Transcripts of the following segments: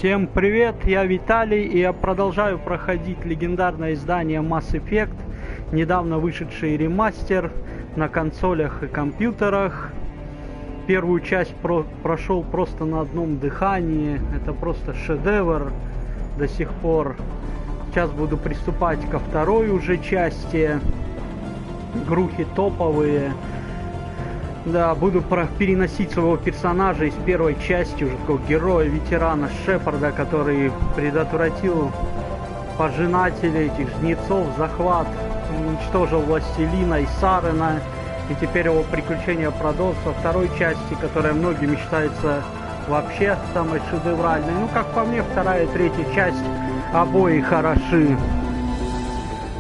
Всем привет, я Виталий, и я продолжаю проходить легендарное издание Mass Effect, недавно вышедший ремастер на консолях и компьютерах. Первую часть прошел просто на одном дыхании, это просто шедевр до сих пор. Сейчас буду приступать ко второй уже части, игрухи топовые. Да, буду переносить своего персонажа из первой части, уже такого героя, ветерана Шепарда, который предотвратил пожинателей, этих жнецов, захват, уничтожил властелина и Сарена, и теперь его приключения продолжатся во второй части, которая многими считается вообще самой шедевральной. Ну, как по мне, вторая и третья часть обои хороши.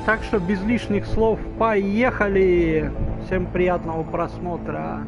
Так что без лишних слов, поехали! Всем приятного просмотра!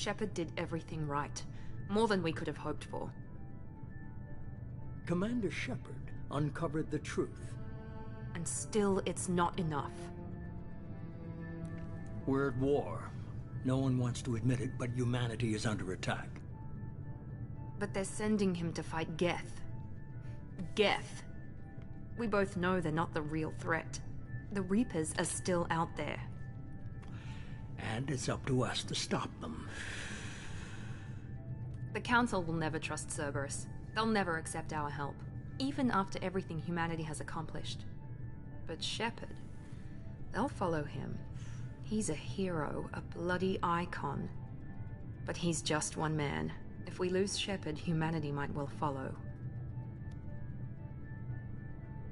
Shepard did everything right. More than we could have hoped for. Commander Shepard uncovered the truth. And still, it's not enough. We're at war. No one wants to admit it, but humanity is under attack. But they're sending him to fight Geth. Geth. We both know they're not the real threat. The Reapers are still out there. And it's up to us to stop them. The Council will never trust Cerberus. They'll never accept our help, even after everything humanity has accomplished. But Shepard, they'll follow him. He's a hero, a bloody icon. But he's just one man. If we lose Shepard, humanity might well follow.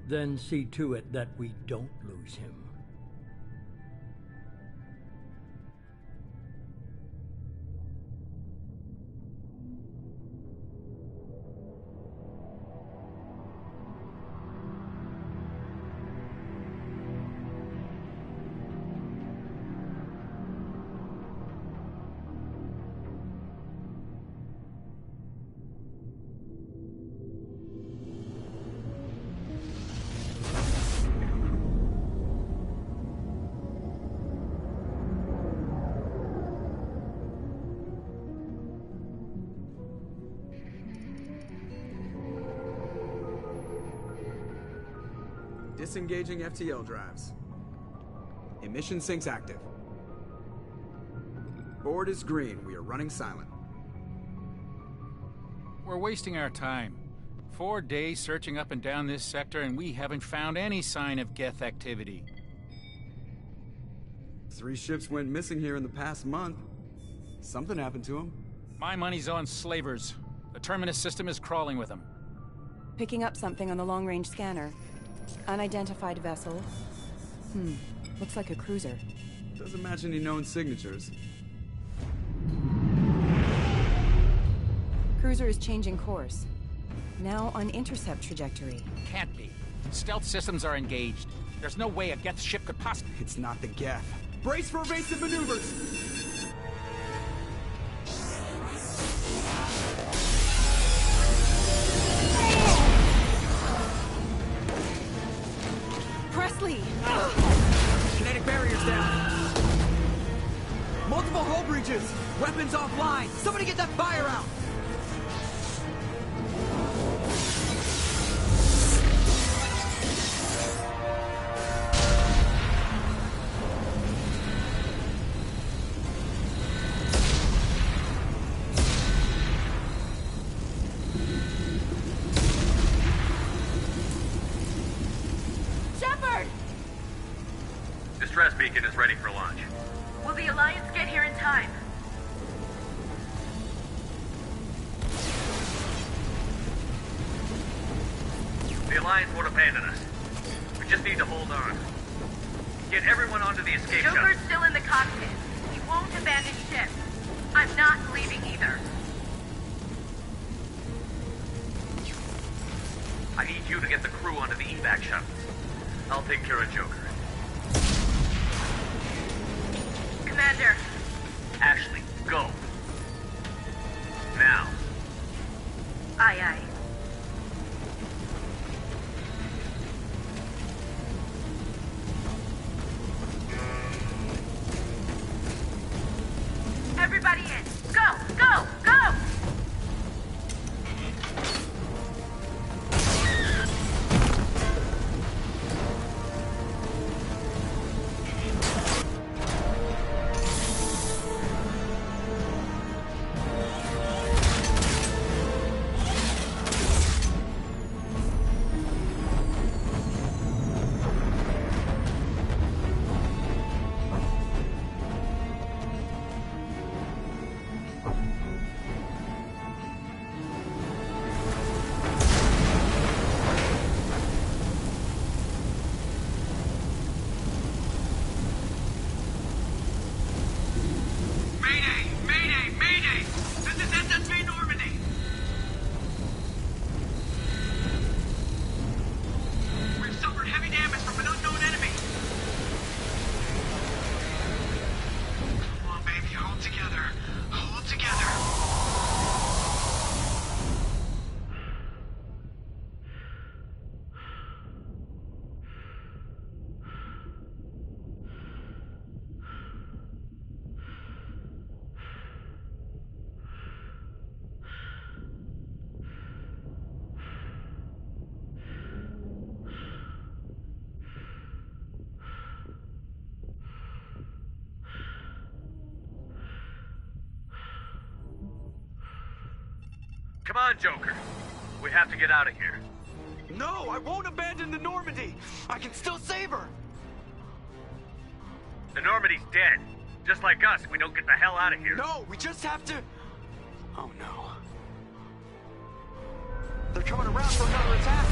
Then see to it that we don't lose him. Disengaging FTL drives. Emission sinks active. Board is green. We are running silent. We're wasting our time. 4 days searching up and down this sector, and we haven't found any sign of Geth activity. 3 ships went missing here in the past month. Something happened to them. My money's on slavers. The Terminus system is crawling with them. Picking up something on the long-range scanner. Unidentified vessel. Looks like a cruiser. Doesn't match any known signatures. Cruiser is changing course. Now on intercept trajectory. Can't be. Stealth systems are engaged. There's no way a Geth ship could possibly... It's not the Geth. Brace for evasive maneuvers! Presley! Kinetic barriers down. Multiple hull breaches. Weapons offline. Somebody get that fire out. Distress beacon is ready for launch. Will the Alliance get here in time? The Alliance won't abandon us. We just need to hold on. Get everyone onto the escape shuttle. Joker's still in the cockpit. He won't abandon ship. I'm not leaving either. I need you to get the crew onto the evac shuttles. I'll take care of Joker. Commander. Ashley, go. Now. Aye, aye. Everybody in. Go, go, go! Come on, Joker. We have to get out of here. No, I won't abandon the Normandy. I can still save her. The Normandy's dead. Just like us, if we don't get the hell out of here. No, we just have to... Oh, no. They're coming around for another attack.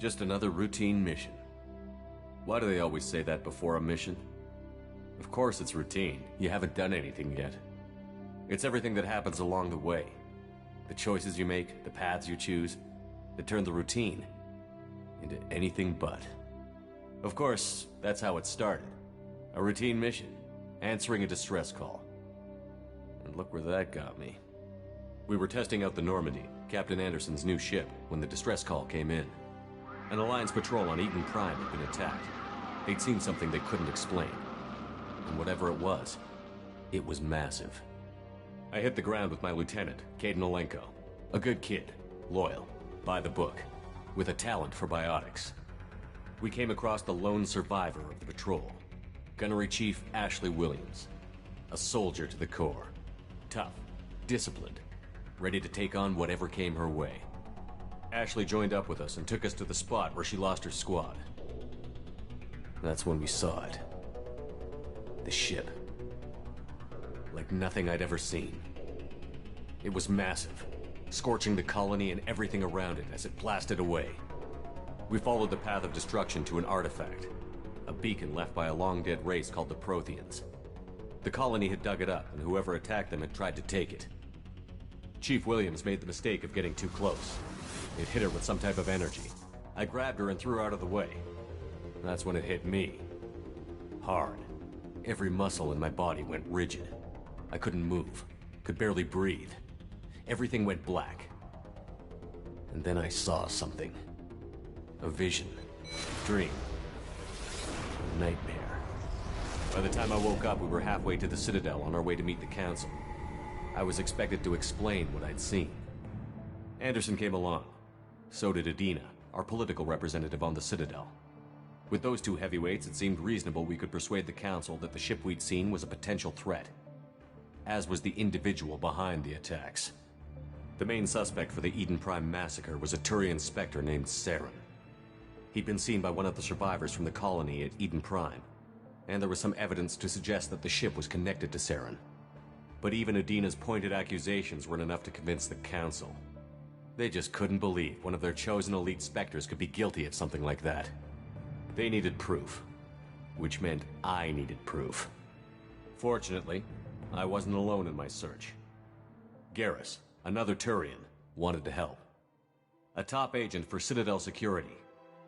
Just another routine mission. Why do they always say that before a mission? Of course it's routine. You haven't done anything yet. It's everything that happens along the way. The choices you make, the paths you choose, that turn the routine into anything but. Of course, that's how it started. A routine mission, answering a distress call. And look where that got me. We were testing out the Normandy, Captain Anderson's new ship, when the distress call came in. An Alliance patrol on Eden Prime had been attacked. They'd seen something they couldn't explain. And whatever it was massive. I hit the ground with my lieutenant, Caden Olenko. A good kid, loyal, by the book, with a talent for biotics. We came across the lone survivor of the patrol, Gunnery Chief Ashley Williams. A soldier to the core. Tough, disciplined, ready to take on whatever came her way. Ashley joined up with us and took us to the spot where she lost her squad. That's when we saw it. The ship. Like nothing I'd ever seen. It was massive, scorching the colony and everything around it as it blasted away. We followed the path of destruction to an artifact, a beacon left by a long-dead race called the Protheans. The colony had dug it up, and whoever attacked them had tried to take it. Chief Williams made the mistake of getting too close. It hit her with some type of energy. I grabbed her and threw her out of the way. That's when it hit me. Hard. Every muscle in my body went rigid. I couldn't move, could barely breathe. Everything went black. And then I saw something. A vision. Dream. A nightmare. By the time I woke up, we were halfway to the Citadel on our way to meet the Council. I was expected to explain what I'd seen. Anderson came along. So did Adina, our political representative on the Citadel. With those two heavyweights, it seemed reasonable we could persuade the Council that the ship we'd seen was a potential threat. As was the individual behind the attacks. The main suspect for the Eden Prime massacre was a Turian Spectre named Saren. He'd been seen by one of the survivors from the colony at Eden Prime, and there was some evidence to suggest that the ship was connected to Saren. But even Adina's pointed accusations weren't enough to convince the Council. They just couldn't believe one of their chosen elite Spectres could be guilty of something like that. They needed proof, which meant I needed proof. Fortunately, I wasn't alone in my search. Garrus, another Turian, wanted to help. A top agent for Citadel Security.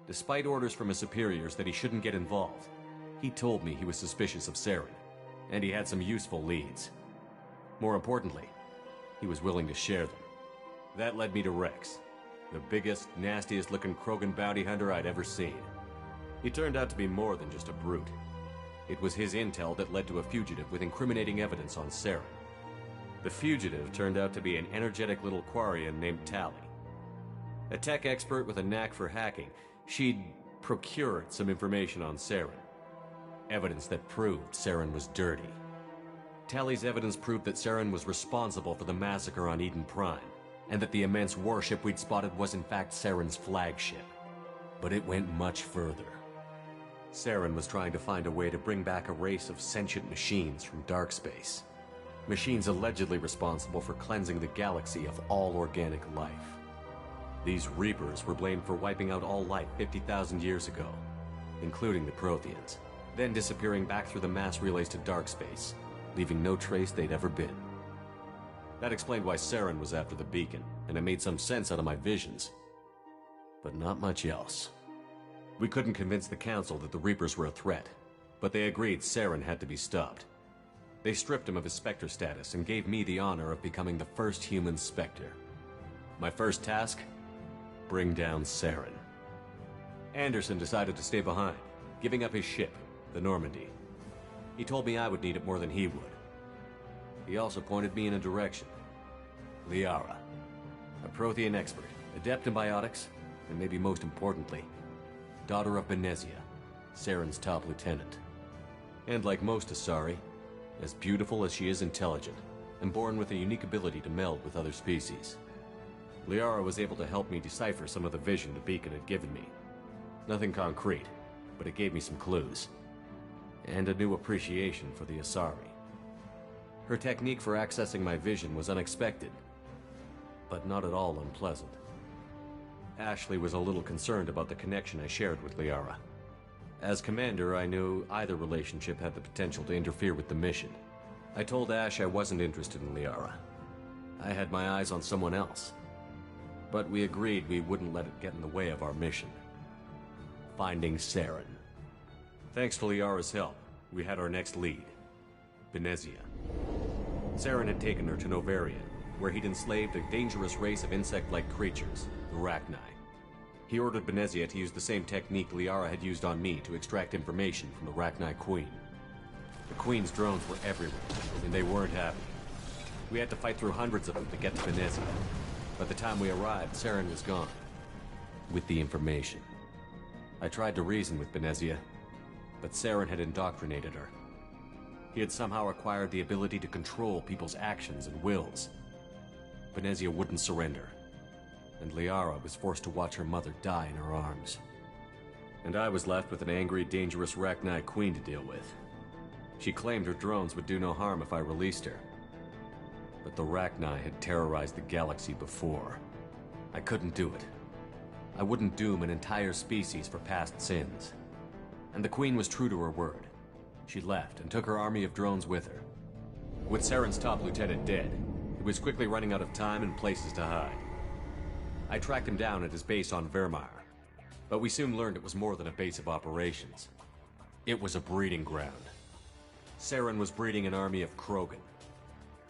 Despite orders from his superiors that he shouldn't get involved, he told me he was suspicious of Saren, and he had some useful leads. More importantly, he was willing to share them. That led me to Rex, the biggest, nastiest-looking Krogan bounty hunter I'd ever seen. He turned out to be more than just a brute. It was his intel that led to a fugitive with incriminating evidence on Saren. The fugitive turned out to be an energetic little Quarian named Tally. A tech expert with a knack for hacking, she'd procured some information on Saren. Evidence that proved Saren was dirty. Tally's evidence proved that Saren was responsible for the massacre on Eden Prime, and that the immense warship we'd spotted was in fact Saren's flagship. But it went much further. Saren was trying to find a way to bring back a race of sentient machines from dark space. Machines allegedly responsible for cleansing the galaxy of all organic life. These Reapers were blamed for wiping out all life 50,000 years ago, including the Protheans, then disappearing back through the mass relays to dark space, leaving no trace they'd ever been. That explained why Saren was after the beacon, and it made some sense out of my visions. But not much else. We couldn't convince the Council that the Reapers were a threat, but they agreed Saren had to be stopped. They stripped him of his Spectre status and gave me the honor of becoming the first human Spectre. My first task? Bring down Saren. Anderson decided to stay behind, giving up his ship, the Normandy. He told me I would need it more than he would. He also pointed me in a direction. Liara, a Prothean expert, adept in biotics, and maybe most importantly, daughter of Benezia, Saren's top lieutenant. And like most Asari, as beautiful as she is intelligent, and born with a unique ability to meld with other species. Liara was able to help me decipher some of the vision the beacon had given me. Nothing concrete, but it gave me some clues. And a new appreciation for the Asari. Her technique for accessing my vision was unexpected, but not at all unpleasant. Ashley was a little concerned about the connection I shared with Liara. As commander, I knew either relationship had the potential to interfere with the mission. I told Ash I wasn't interested in Liara. I had my eyes on someone else. But we agreed we wouldn't let it get in the way of our mission. Finding Saren. Thanks to Liara's help, we had our next lead. Benezia. Saren had taken her to Novaria, where he'd enslaved a dangerous race of insect-like creatures, the Rachni. He ordered Benezia to use the same technique Liara had used on me to extract information from the Rachni Queen. The Queen's drones were everywhere, and they weren't happy. We had to fight through hundreds of them to get to Benezia. By the time we arrived, Saren was gone. With the information. I tried to reason with Benezia, but Saren had indoctrinated her. He had somehow acquired the ability to control people's actions and wills. Benezia wouldn't surrender, and Liara was forced to watch her mother die in her arms. And I was left with an angry, dangerous Rachni Queen to deal with. She claimed her drones would do no harm if I released her. But the Rachni had terrorized the galaxy before. I couldn't do it. I wouldn't doom an entire species for past sins. And the Queen was true to her word. She left and took her army of drones with her. With Saren's top lieutenant dead, he was quickly running out of time and places to hide. I tracked him down at his base on Vermeer, but we soon learned it was more than a base of operations. It was a breeding ground. Saren was breeding an army of Krogan.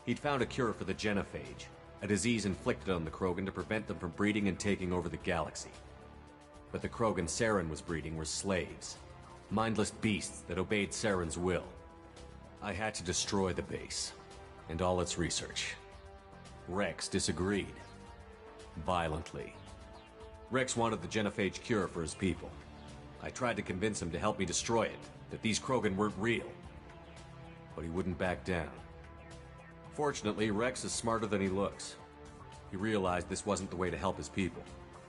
He'd found a cure for the genophage, a disease inflicted on the Krogan to prevent them from breeding and taking over the galaxy. But the Krogan Saren was breeding were slaves, mindless beasts that obeyed Saren's will. I had to destroy the base, and all its research. Rex disagreed. Violently. Rex wanted the genophage cure for his people. I tried to convince him to help me destroy it, that these Krogan weren't real. But he wouldn't back down. Fortunately, Rex is smarter than he looks. He realized this wasn't the way to help his people,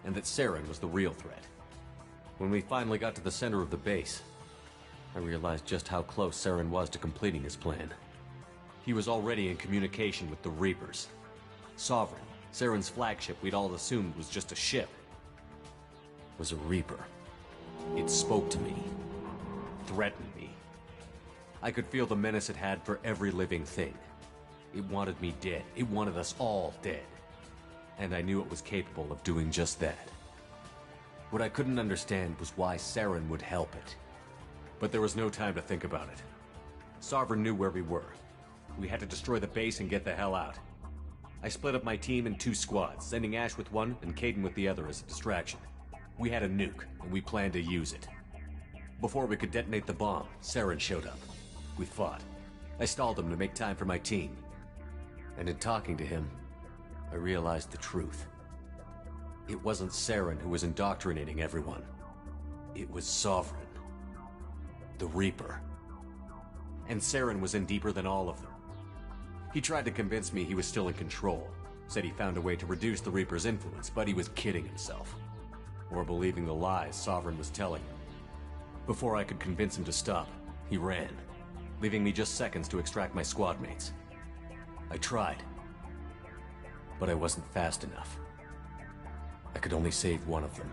and that Saren was the real threat. When we finally got to the center of the base, I realized just how close Saren was to completing his plan. He was already in communication with the Reapers. Sovereign, Saren's flagship we'd all assumed was just a ship, was a Reaper. It spoke to me, threatened me. I could feel the menace it had for every living thing. It wanted me dead. It wanted us all dead. And I knew it was capable of doing just that. What I couldn't understand was why Saren would help it. But there was no time to think about it. Sovereign knew where we were. We had to destroy the base and get the hell out. I split up my team in 2 squads, sending Ash with one and Caden with the other as a distraction. We had a nuke, and we planned to use it. Before we could detonate the bomb, Saren showed up. We fought. I stalled him to make time for my team. And in talking to him, I realized the truth. It wasn't Saren who was indoctrinating everyone. It was Sovereign. The Reaper. And Saren was in deeper than all of them. He tried to convince me he was still in control. Said he found a way to reduce the Reaper's influence, but he was kidding himself. Or believing the lies Sovereign was telling him. Before I could convince him to stop, he ran, leaving me just seconds to extract my squad mates. I tried, but I wasn't fast enough. I could only save one of them.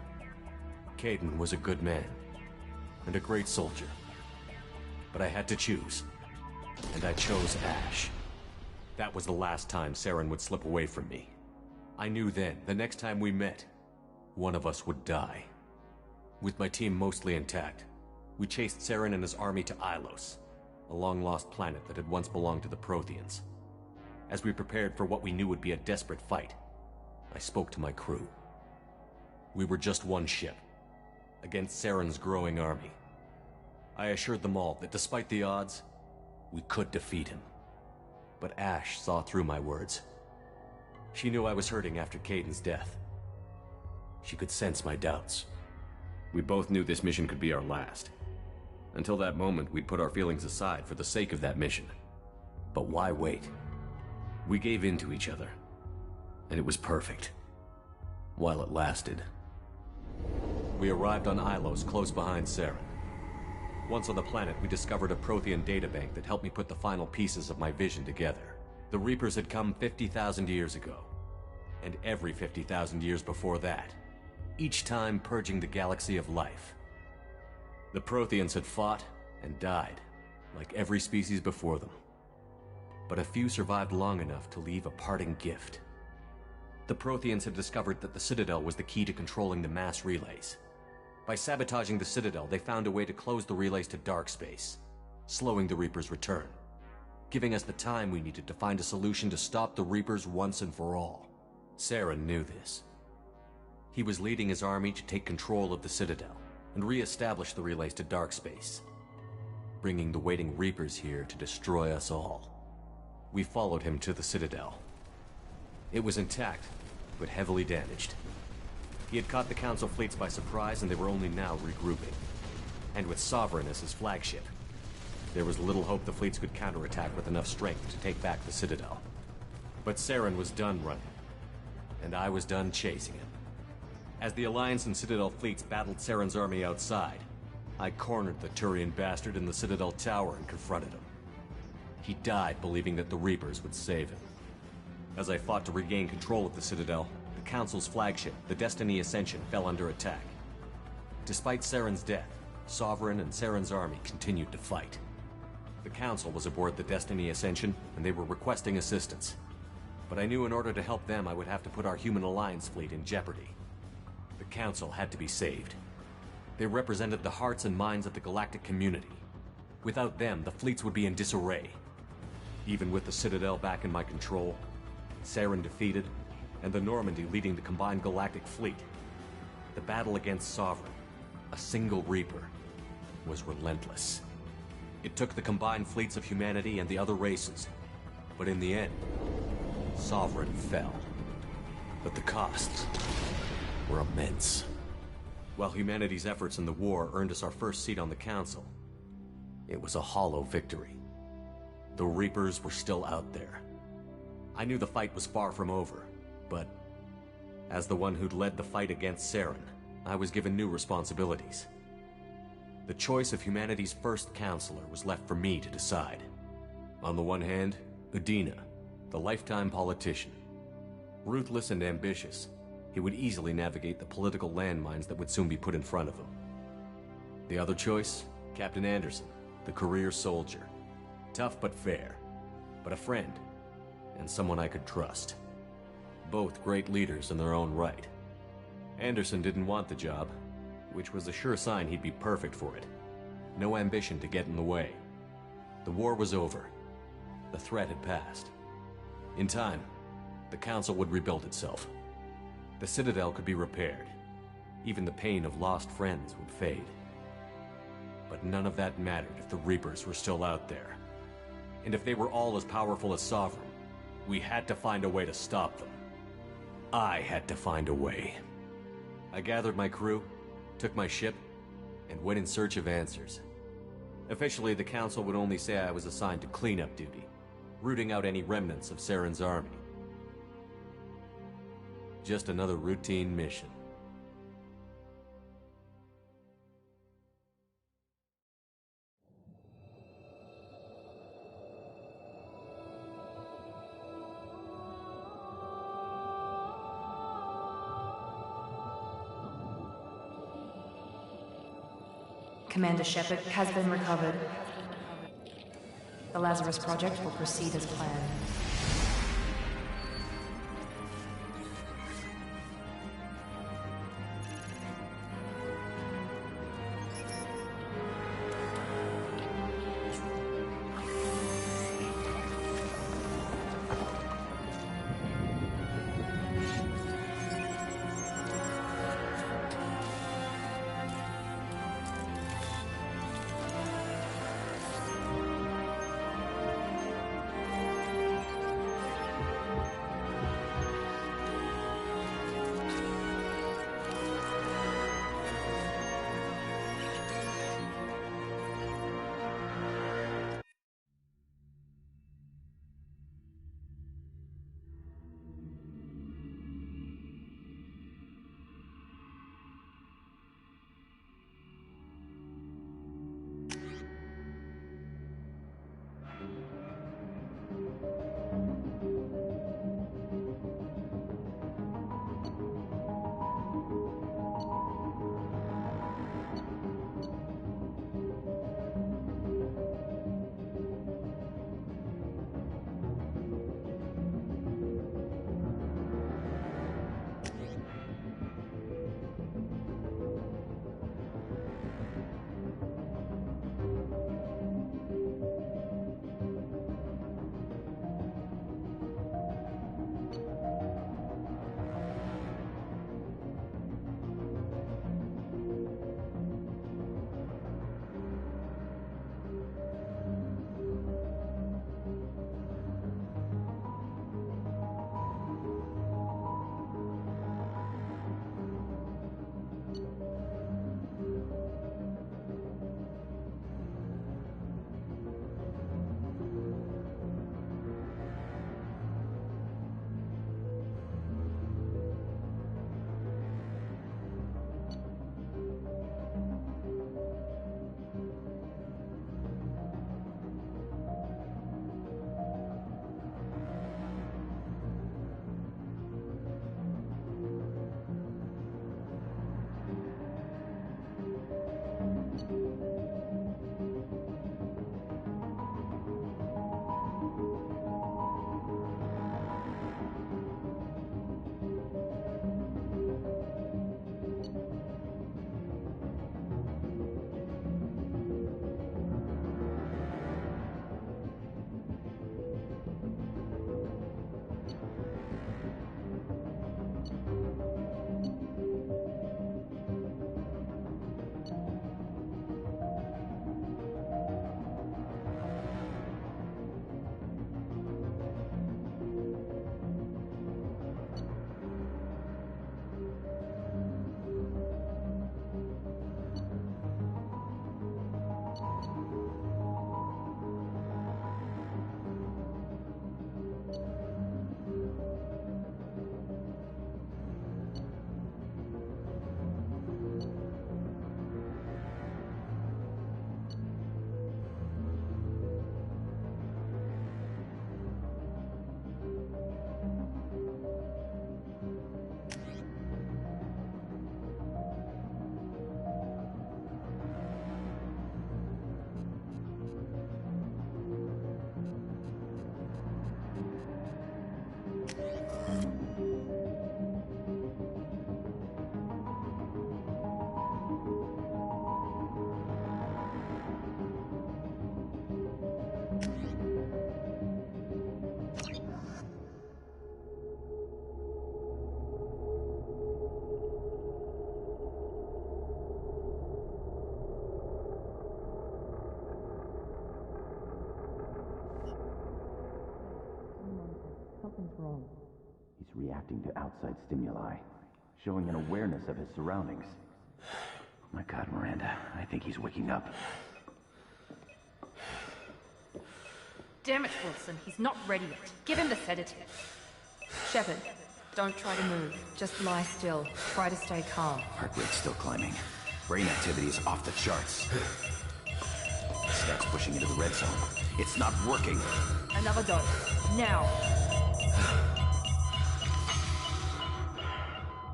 Caden was a good man, and a great soldier. But I had to choose, and I chose Ash. That was the last time Saren would slip away from me. I knew then, the next time we met, one of us would die. With my team mostly intact, we chased Saren and his army to Ilos, a long-lost planet that had once belonged to the Protheans. As we prepared for what we knew would be a desperate fight, I spoke to my crew. We were just one ship, against Saren's growing army. I assured them all that despite the odds, we could defeat him. But Ash saw through my words. She knew I was hurting after Caden's death. She could sense my doubts. We both knew this mission could be our last. Until that moment, we'd put our feelings aside for the sake of that mission. But why wait? We gave in to each other, and it was perfect. While it lasted. We arrived on Ilos, close behind Saren. Once on the planet, we discovered a Prothean databank that helped me put the final pieces of my vision together. The Reapers had come 50,000 years ago, and every 50,000 years before that. each time purging the galaxy of life. The Protheans had fought and died, like every species before them. But a few survived long enough to leave a parting gift. The Protheans had discovered that the Citadel was the key to controlling the mass relays. By sabotaging the Citadel, they found a way to close the relays to dark space, slowing the Reapers' return, giving us the time we needed to find a solution to stop the Reapers once and for all. Saren knew this. He was leading his army to take control of the Citadel and re-establish the relays to dark space, bringing the waiting Reapers here to destroy us all. We followed him to the Citadel. It was intact, but heavily damaged. He had caught the Council fleets by surprise, and they were only now regrouping. And with Sovereign as his flagship, there was little hope the fleets could counterattack with enough strength to take back the Citadel. But Saren was done running, and I was done chasing him. As the Alliance and Citadel fleets battled Saren's army outside, I cornered the Turian bastard in the Citadel tower and confronted him. He died believing that the Reapers would save him. As I fought to regain control of the Citadel, the Council's flagship, the Destiny Ascension, fell under attack. Despite Saren's death, Sovereign and Saren's army continued to fight. The Council was aboard the Destiny Ascension, and they were requesting assistance. But I knew in order to help them, I would have to put our Human Alliance fleet in jeopardy. The Council had to be saved. They represented the hearts and minds of the galactic community. Without them, the fleets would be in disarray. Even with the Citadel back in my control, Saren defeated, and the Normandy leading the combined galactic fleet, the battle against Sovereign, a single Reaper, was relentless. It took the combined fleets of humanity and the other races, but in the end, Sovereign fell. But the costs were immense. While humanity's efforts in the war earned us our first seat on the Council, it was a hollow victory. The Reapers were still out there. I knew the fight was far from over, but as the one who'd led the fight against Saren, I was given new responsibilities. The choice of humanity's first counselor was left for me to decide. On the one hand, Udina, the lifetime politician. Ruthless and ambitious, he would easily navigate the political landmines that would soon be put in front of him. The other choice, Captain Anderson, the career soldier. Tough but fair, but a friend, and someone I could trust. Both great leaders in their own right. Anderson didn't want the job, which was a sure sign he'd be perfect for it. No ambition to get in the way. The war was over. The threat had passed. In time, the Council would rebuild itself. The Citadel could be repaired. Even the pain of lost friends would fade. But none of that mattered if the Reapers were still out there. And if they were all as powerful as Sovereign, we had to find a way to stop them. I had to find a way. I gathered my crew, took my ship, and went in search of answers. Officially, the Council would only say I was assigned to cleanup duty, rooting out any remnants of Saren's army. Just another routine mission. Commander Shepard has been recovered. The Lazarus Project will proceed as planned. Something's wrong. He's reacting to outside stimuli, showing an awareness of his surroundings. My God, Miranda, I think he's waking up. Damn it, Wilson, he's not ready yet. Give him the sedative. Shepard, don't try to move. Just lie still. Try to stay calm. Heart rate's still climbing. Brain activity is off the charts. Stats pushing into the red zone. It's not working. Another dose. Now.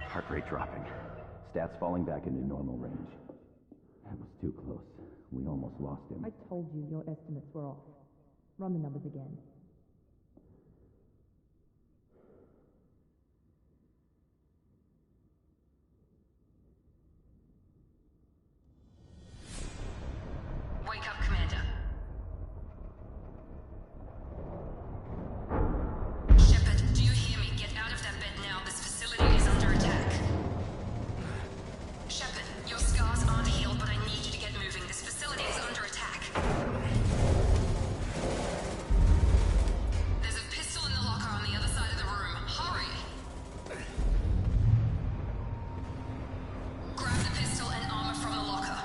Heart rate dropping. Stats falling back into normal range. That was too close. We almost lost him. I told you your estimates were off. Run the numbers again. Wake up, Commander. Shepard, do you hear me? Get out of that bed now. This facility is under attack. Shepard, your scars aren't healed, but I need you to get moving. This facility is under attack. There's a pistol in the locker on the other side of the room. Hurry! Grab the pistol and armor from the locker.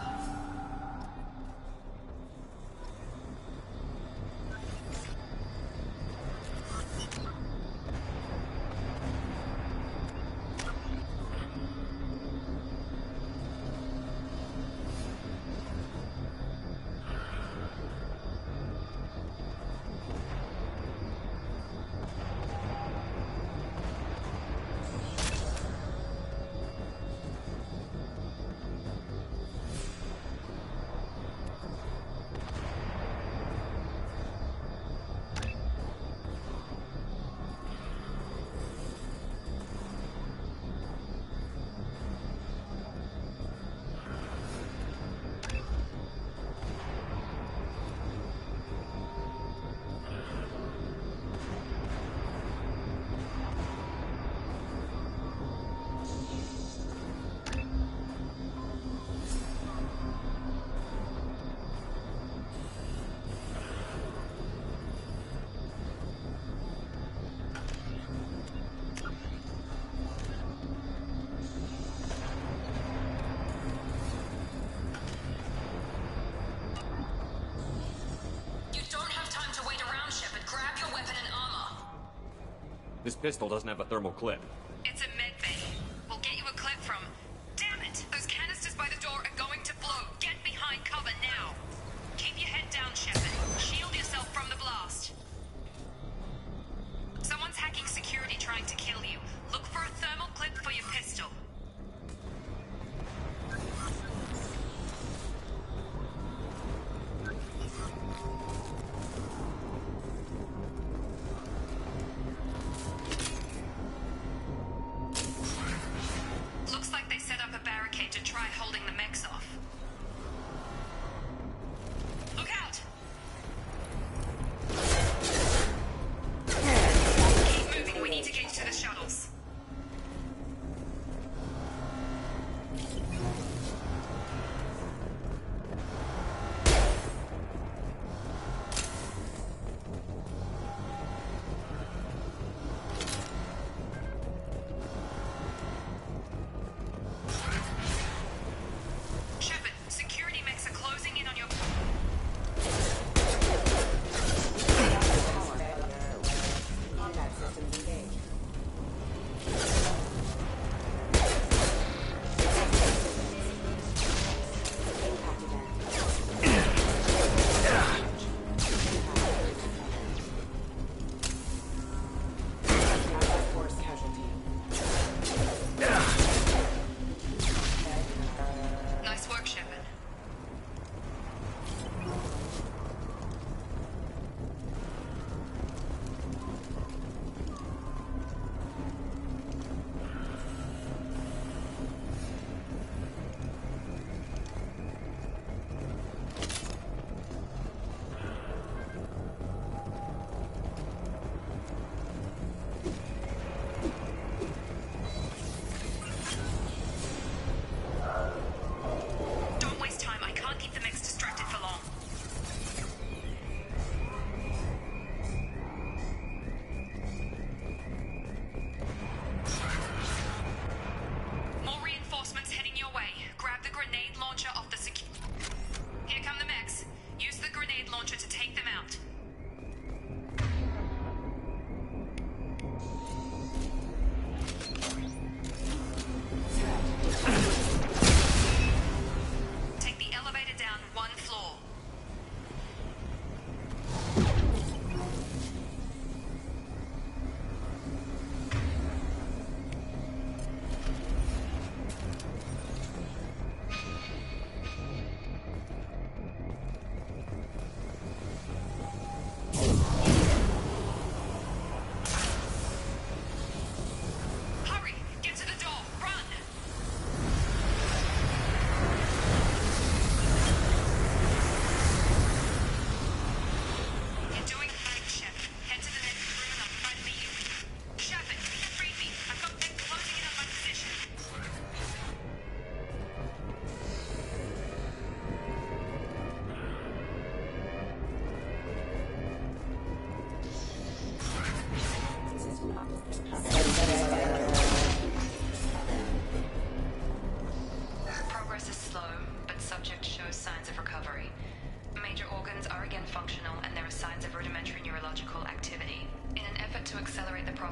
This pistol doesn't have a thermal clip. It's a med bay. We'll get you a clip from... Damn it! Those canisters by the door are going to blow. Get behind cover now. Keep your head down, Shepard. Shield yourself from the blast. Someone's hacking security trying to kill you. Look for a thermal clip for your pistol.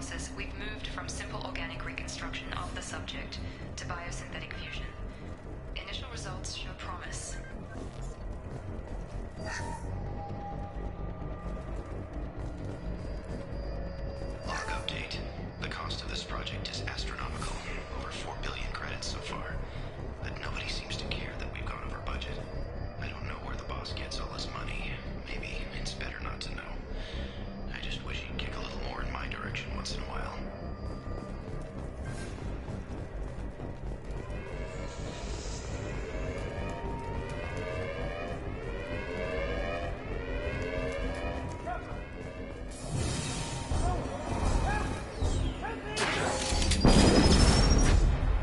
process, we've moved from simple organic reconstruction of the subject to biosynthetic fusion. Initial results show promise. Log update. The cost of this project is astronomical. Over 4 billion credits so far. But nobody seems to care that we've gone over budget. I don't know where the boss gets all his money. Maybe it's better not to know. I just wish he'd kick a little more in my direction once in a while.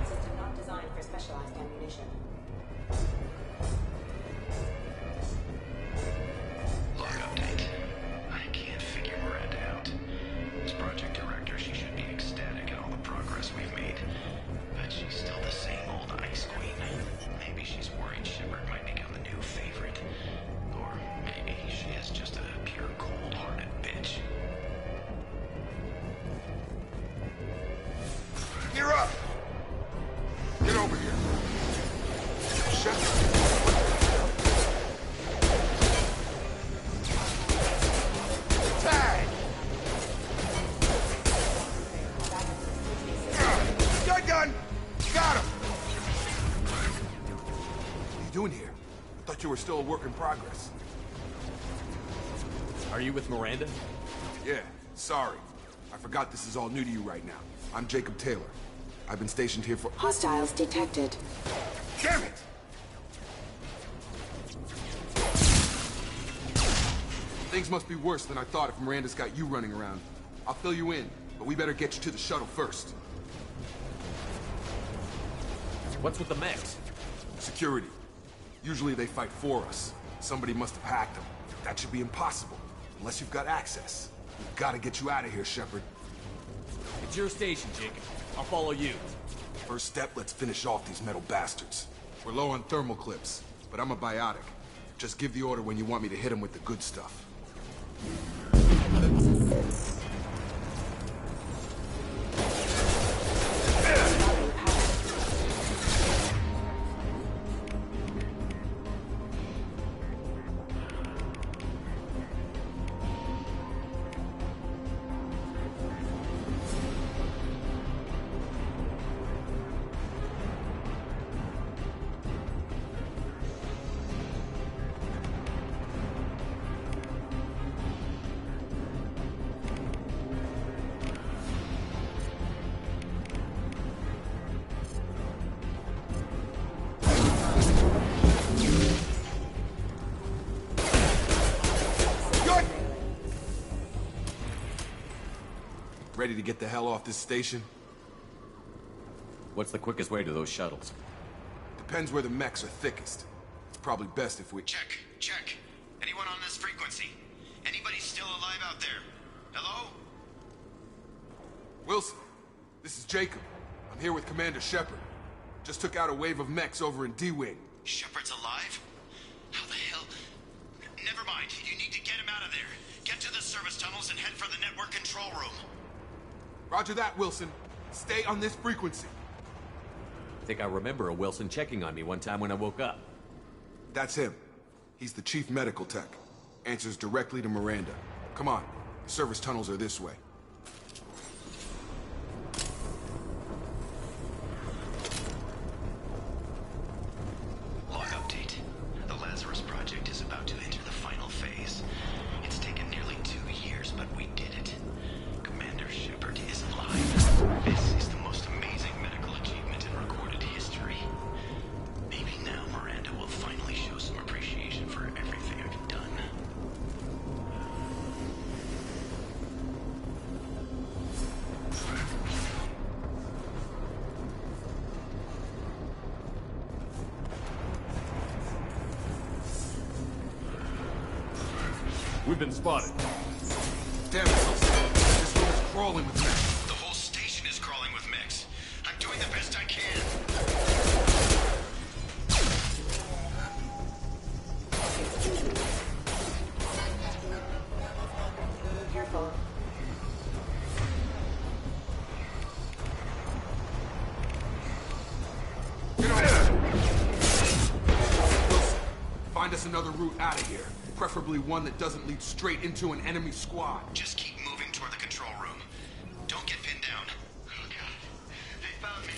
System not designed for specialized ammunition. Log update. I can't figure Miranda out. As project director, she should be ecstatic at all the progress we've made. But she's still the same old ice queen. Maybe she's worried Shepard might become the new favorite. Or maybe she is just a pure cold-hearted bitch. Gear up! Get over here. Shepard. Tag! Gun! Got him! What are you doing here? I thought you were still a work in progress. Are you with Miranda? Yeah, sorry. I forgot this is all new to you right now. I'm Jacob Taylor. I've been stationed here for— Hostiles detected. Damn it! Things must be worse than I thought if Miranda's got you running around. I'll fill you in, but we better get you to the shuttle first. What's with the mechs? Security. Usually they fight for us. Somebody must have hacked them. That should be impossible, unless you've got access. We've got to get you out of here, Shepard. It's your station, Jacob. I'll follow you. First step, let's finish off these metal bastards. We're low on thermal clips, but I'm a biotic. Just give the order when you want me to hit them with the good stuff. Ready to get the hell off this station? What's the quickest way to those shuttles? Depends where the mechs are thickest. It's probably best if we— Check. Anyone on this frequency? Anybody still alive out there? Hello? Wilson, this is Jacob. I'm here with Commander Shepard. Just took out a wave of mechs over in D-Wing. Shepard's alive? How the hell? Never mind. You need to get him out of there. Get to the service tunnels and head for the network control room. Roger that, Wilson. Stay on this frequency. I think I remember a Wilson checking on me one time when I woke up. That's him. He's the chief medical tech. Answers directly to Miranda. Come on. The service tunnels are this way. Log update. The Lazarus Project is about to enter the final phase. It's taken nearly 2 years, but we did it. Commander Shepard is alive. This is the most amazing medical achievement in recorded history. Maybe now Miranda will finally show some appreciation for everything I've done. We've been spotted. Damn it, Wilson. This room is crawling with mechs. The whole station is crawling with mechs. I'm doing the best I can. Careful. us another route out of here. Preferably one that doesn't lead straight into an enemy squad. Just keep moving toward the control room. Don't get pinned down. Oh god. They found me.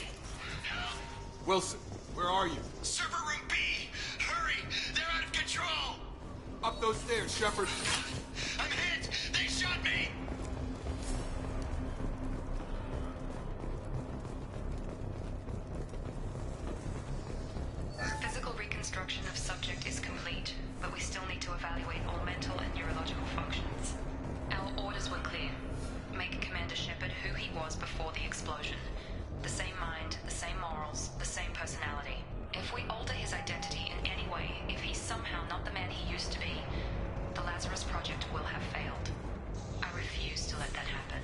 Help. Wilson, where are you? Server room B! Hurry! They're out of control! Up those stairs, Shepard. I'm hit! They shot me! Physical reconstruction of subject is complete, but we still need to evaluate all mental and neurological functions. Our orders were clear. Make Commander Shepard who he was before the explosion. The same mind, the same morals, the same personality. If we alter his identity in any way, if he's somehow not the man he used to be, the Lazarus Project will have failed. I refuse to let that happen.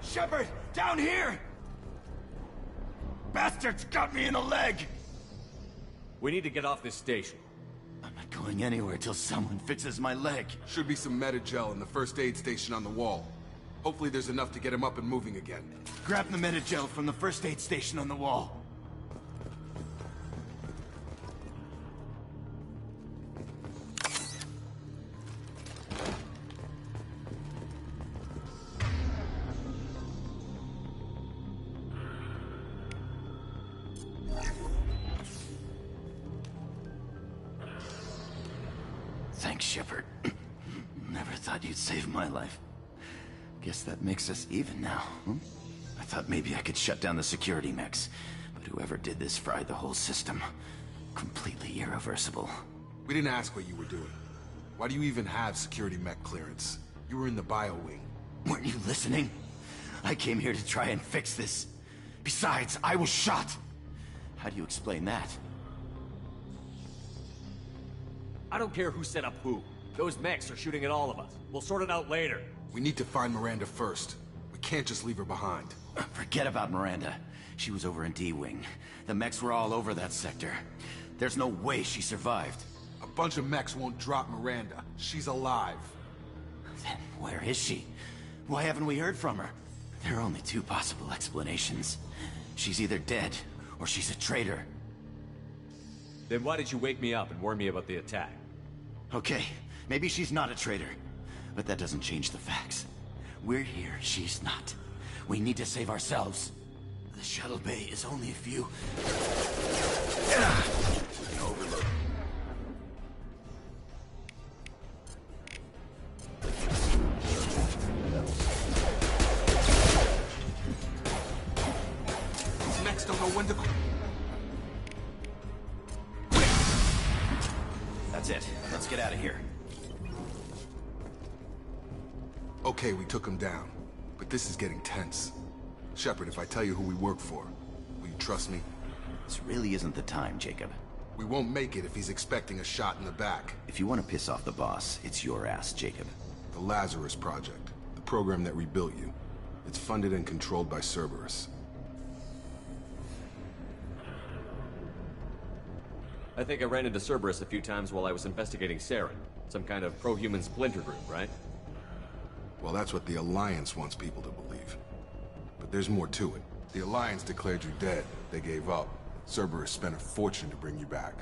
Shepard, down here! Bastards got me in the leg! We need to get off this station. I'm not going anywhere till someone fixes my leg. Should be some Metagel in the first aid station on the wall. Hopefully there's enough to get him up and moving again. Grab the Metagel from the first aid station on the wall. Thanks, Shepard. Never thought you'd save my life. Guess that makes us even now, huh? I thought maybe I could shut down the security mechs, but whoever did this fried the whole system. Completely irreversible. We didn't ask what you were doing. Why do you even have security mech clearance? You were in the bio wing. Weren't you listening? I came here to try and fix this. Besides, I was shot. How do you explain that? I don't care who set up who. Those mechs are shooting at all of us. We'll sort it out later. We need to find Miranda first. We can't just leave her behind. Forget about Miranda. She was over in D-Wing. The mechs were all over that sector. There's no way she survived. A bunch of mechs won't drop Miranda. She's alive. Then where is she? Why haven't we heard from her? There are only two possible explanations. She's either dead, or she's a traitor. Then why did you wake me up and warn me about the attack? Okay, maybe she's not a traitor. But that doesn't change the facts. We're here, she's not. We need to save ourselves. The shuttle bay is only a few... Overload. Next, don't know when to... That's it. Let's get out of here. Okay, we took him down. But this is getting tense. Shepard, if I tell you who we work for, will you trust me? This really isn't the time, Jacob. We won't make it if he's expecting a shot in the back. If you want to piss off the boss, it's your ass, Jacob. The Lazarus Project. The program that rebuilt you. It's funded and controlled by Cerberus. I think I ran into Cerberus a few times while I was investigating Saren. Some kind of pro-human splinter group, right? Well, that's what the Alliance wants people to believe. But there's more to it. The Alliance declared you dead. They gave up. Cerberus spent a fortune to bring you back.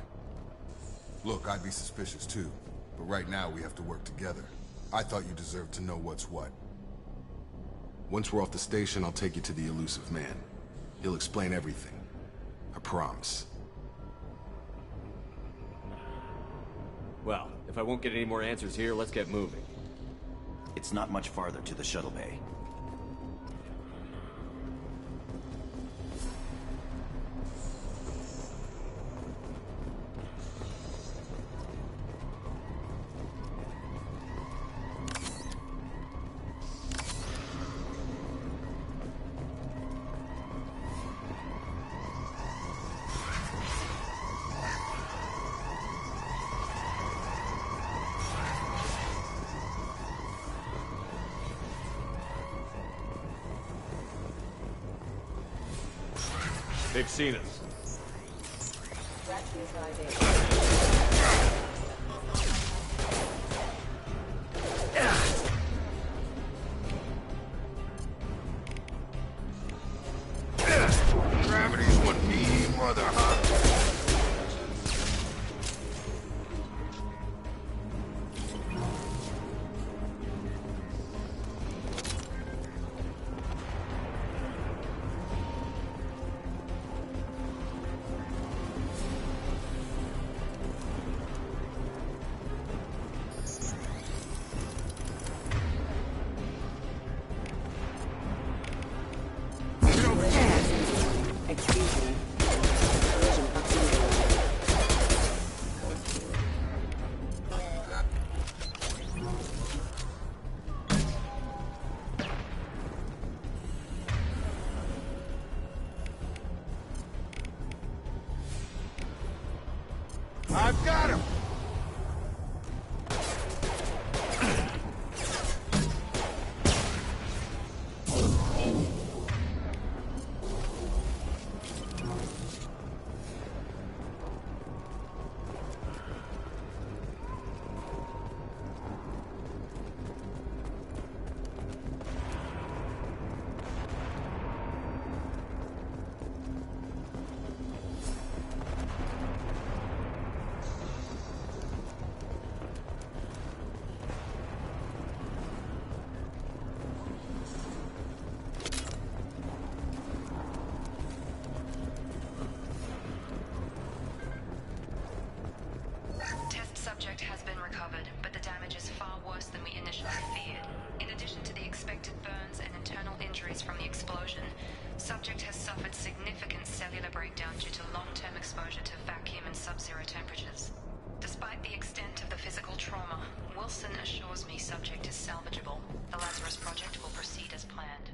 Look, I'd be suspicious too. But right now, we have to work together. I thought you deserved to know what's what. Once we're off the station, I'll take you to the elusive man. He'll explain everything. I promise. Well, if I won't get any more answers here, let's get moving. It's not much farther to the shuttle bay. They've seen us. Gravity I've got him! Subject has been recovered, but the damage is far worse than we initially feared. In addition to the expected burns and internal injuries from the explosion, subject has suffered significant cellular breakdown due to long-term exposure to vacuum and sub-zero temperatures. Despite the extent of the physical trauma, Wilson assures me subject is salvageable. The Lazarus Project will proceed as planned.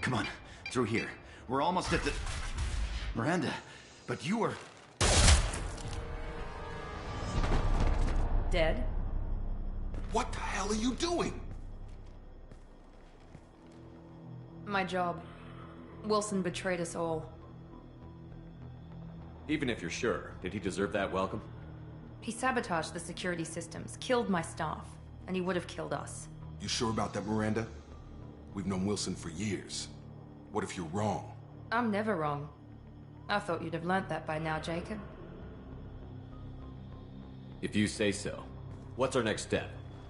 Come on, through here. We're almost at the... Miranda, but you were... Dead? What the hell are you doing? My job. Wilson betrayed us all. Even if you're sure, did he deserve that welcome? He sabotaged the security systems, killed my staff, and he would have killed us. You sure about that, Miranda? We've known Wilson for years. What if you're wrong? I'm never wrong. I thought you'd have learnt that by now, Jacob. If you say so. What's our next step?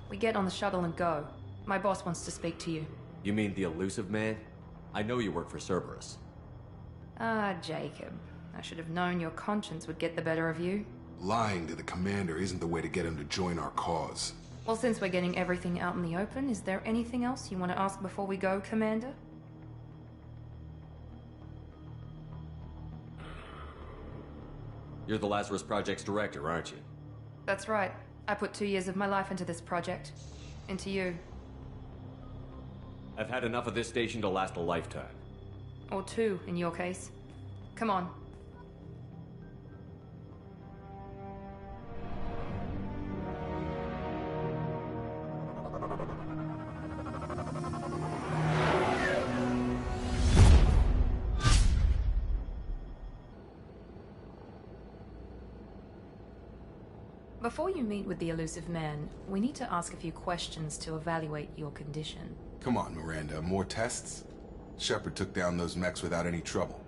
We get on the shuttle and go. My boss wants to speak to you. You mean the elusive man? I know you work for Cerberus. Ah, Jacob. I should have known your conscience would get the better of you. Lying to the commander isn't the way to get him to join our cause. Well, since we're getting everything out in the open, is there anything else you want to ask before we go, Commander? You're the Lazarus Project's director, aren't you? That's right. I put 2 years of my life into this project. Into you. I've had enough of this station to last a lifetime. Or 2, in your case. Come on. Before you meet with the elusive man, we need to ask a few questions to evaluate your condition. Come on, Miranda, more tests? Shepard took down those mechs without any trouble.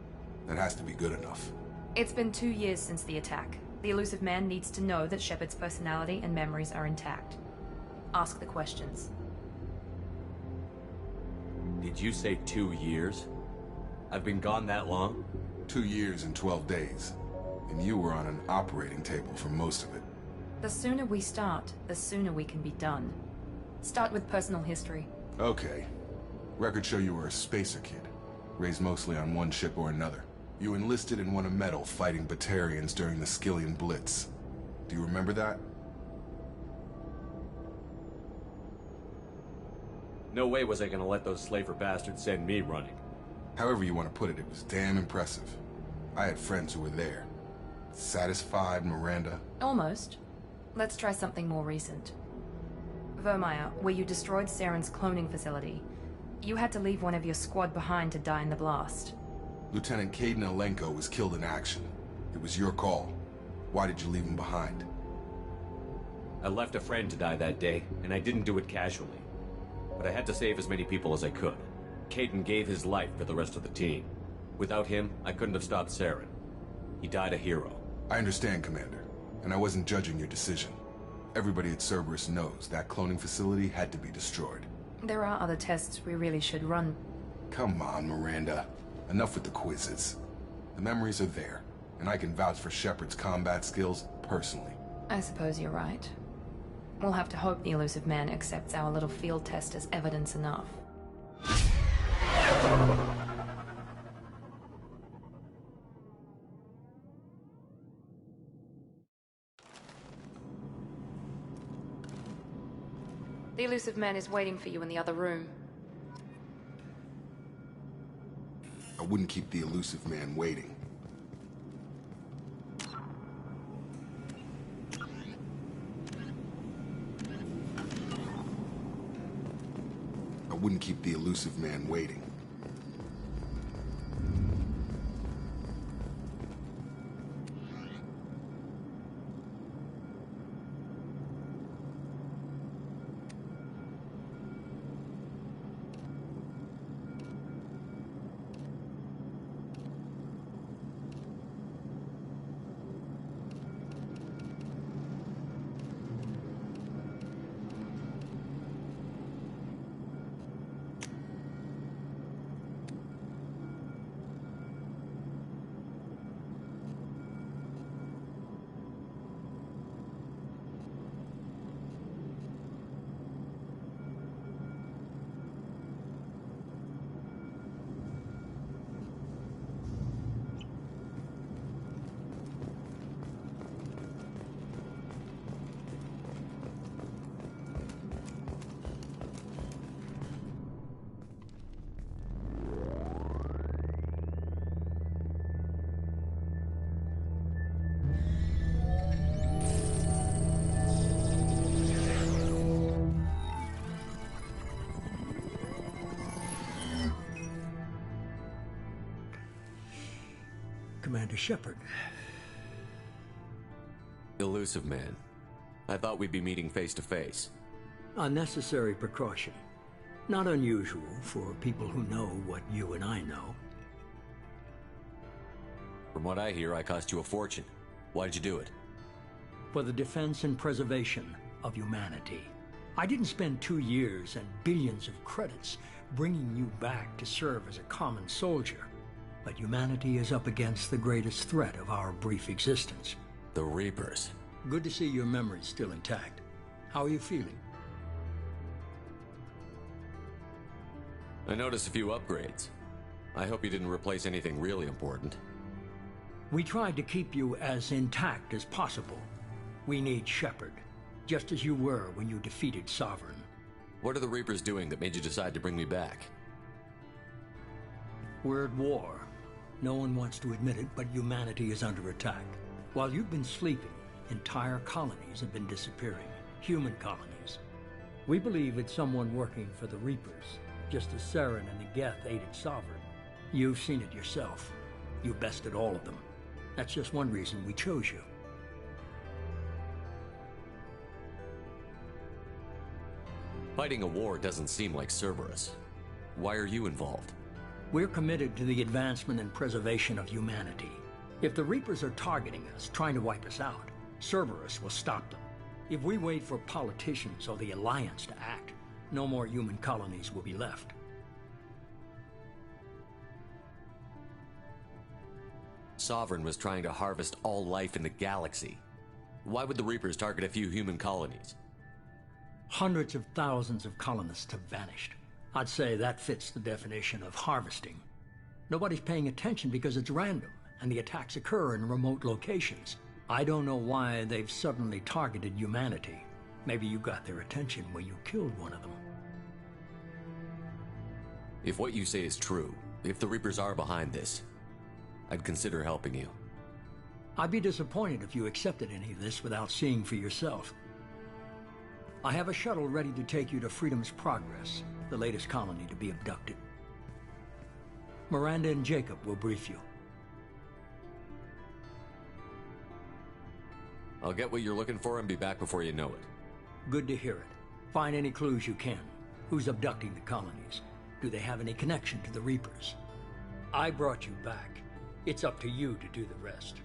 That has to be good enough. It's been 2 years since the attack. The elusive man needs to know that Shepard's personality and memories are intact. Ask the questions. Did you say 2 years? I've been gone that long? 2 years and 12 days. And you were on an operating table for most of it. The sooner we start, the sooner we can be done. Start with personal history. Okay. Records show you were a spacer kid. Raised mostly on one ship or another. You enlisted and won a medal fighting Batarians during the Skillian Blitz. Do you remember that? No way was I gonna let those slaver bastards send me running. However you want to put it, it was damn impressive. I had friends who were there. Satisfied, Miranda? Almost. Let's try something more recent. Vermeer, where you destroyed Saren's cloning facility. You had to leave one of your squad behind to die in the blast. Lieutenant Caden Alenko was killed in action. It was your call. Why did you leave him behind? I left a friend to die that day, and I didn't do it casually. But I had to save as many people as I could. Caden gave his life for the rest of the team. Without him, I couldn't have stopped Saren. He died a hero. I understand, Commander, and I wasn't judging your decision. Everybody at Cerberus knows that cloning facility had to be destroyed. There are other tests we really should run. Come on, Miranda. Enough with the quizzes. The memories are there, and I can vouch for Shepard's combat skills personally. I suppose you're right. We'll have to hope the elusive man accepts our little field test as evidence enough. The elusive man is waiting for you in the other room. I wouldn't keep the elusive man waiting. I wouldn't keep the elusive man waiting. Commander Shepard. Elusive man. I thought we'd be meeting face to face. Unnecessary precaution. Not unusual for people who know what you and I know. From what I hear, I cost you a fortune. Why'd you do it? For the defense and preservation of humanity. I didn't spend 2 years and billions of credits bringing you back to serve as a common soldier. But humanity is up against the greatest threat of our brief existence. The Reapers. Good to see your memory's still intact. How are you feeling? I noticed a few upgrades. I hope you didn't replace anything really important. We tried to keep you as intact as possible. We need Shepard, just as you were when you defeated Sovereign. What are the Reapers doing that made you decide to bring me back? We're at war. No one wants to admit it, but humanity is under attack. While you've been sleeping, entire colonies have been disappearing. Human colonies. We believe it's someone working for the Reapers, just as Saren and the Geth aided Sovereign. You've seen it yourself. You bested all of them. That's just one reason we chose you. Fighting a war doesn't seem like Cerberus. Why are you involved? We're committed to the advancement and preservation of humanity. If the Reapers are targeting us, trying to wipe us out, Cerberus will stop them. If we wait for politicians or the Alliance to act, no more human colonies will be left. Sovereign was trying to harvest all life in the galaxy. Why would the Reapers target a few human colonies? Hundreds of thousands of colonists have vanished. I'd say that fits the definition of harvesting. Nobody's paying attention because it's random, and the attacks occur in remote locations. I don't know why they've suddenly targeted humanity. Maybe you got their attention when you killed one of them. If what you say is true, if the Reapers are behind this, I'd consider helping you. I'd be disappointed if you accepted any of this without seeing for yourself. I have a shuttle ready to take you to Freedom's Progress, the latest colony to be abducted. Miranda and Jacob will brief you. I'll get what you're looking for and be back before you know it. Good to hear it. Find any clues you can. Who's abducting the colonies? Do they have any connection to the Reapers? I brought you back. It's up to you to do the rest.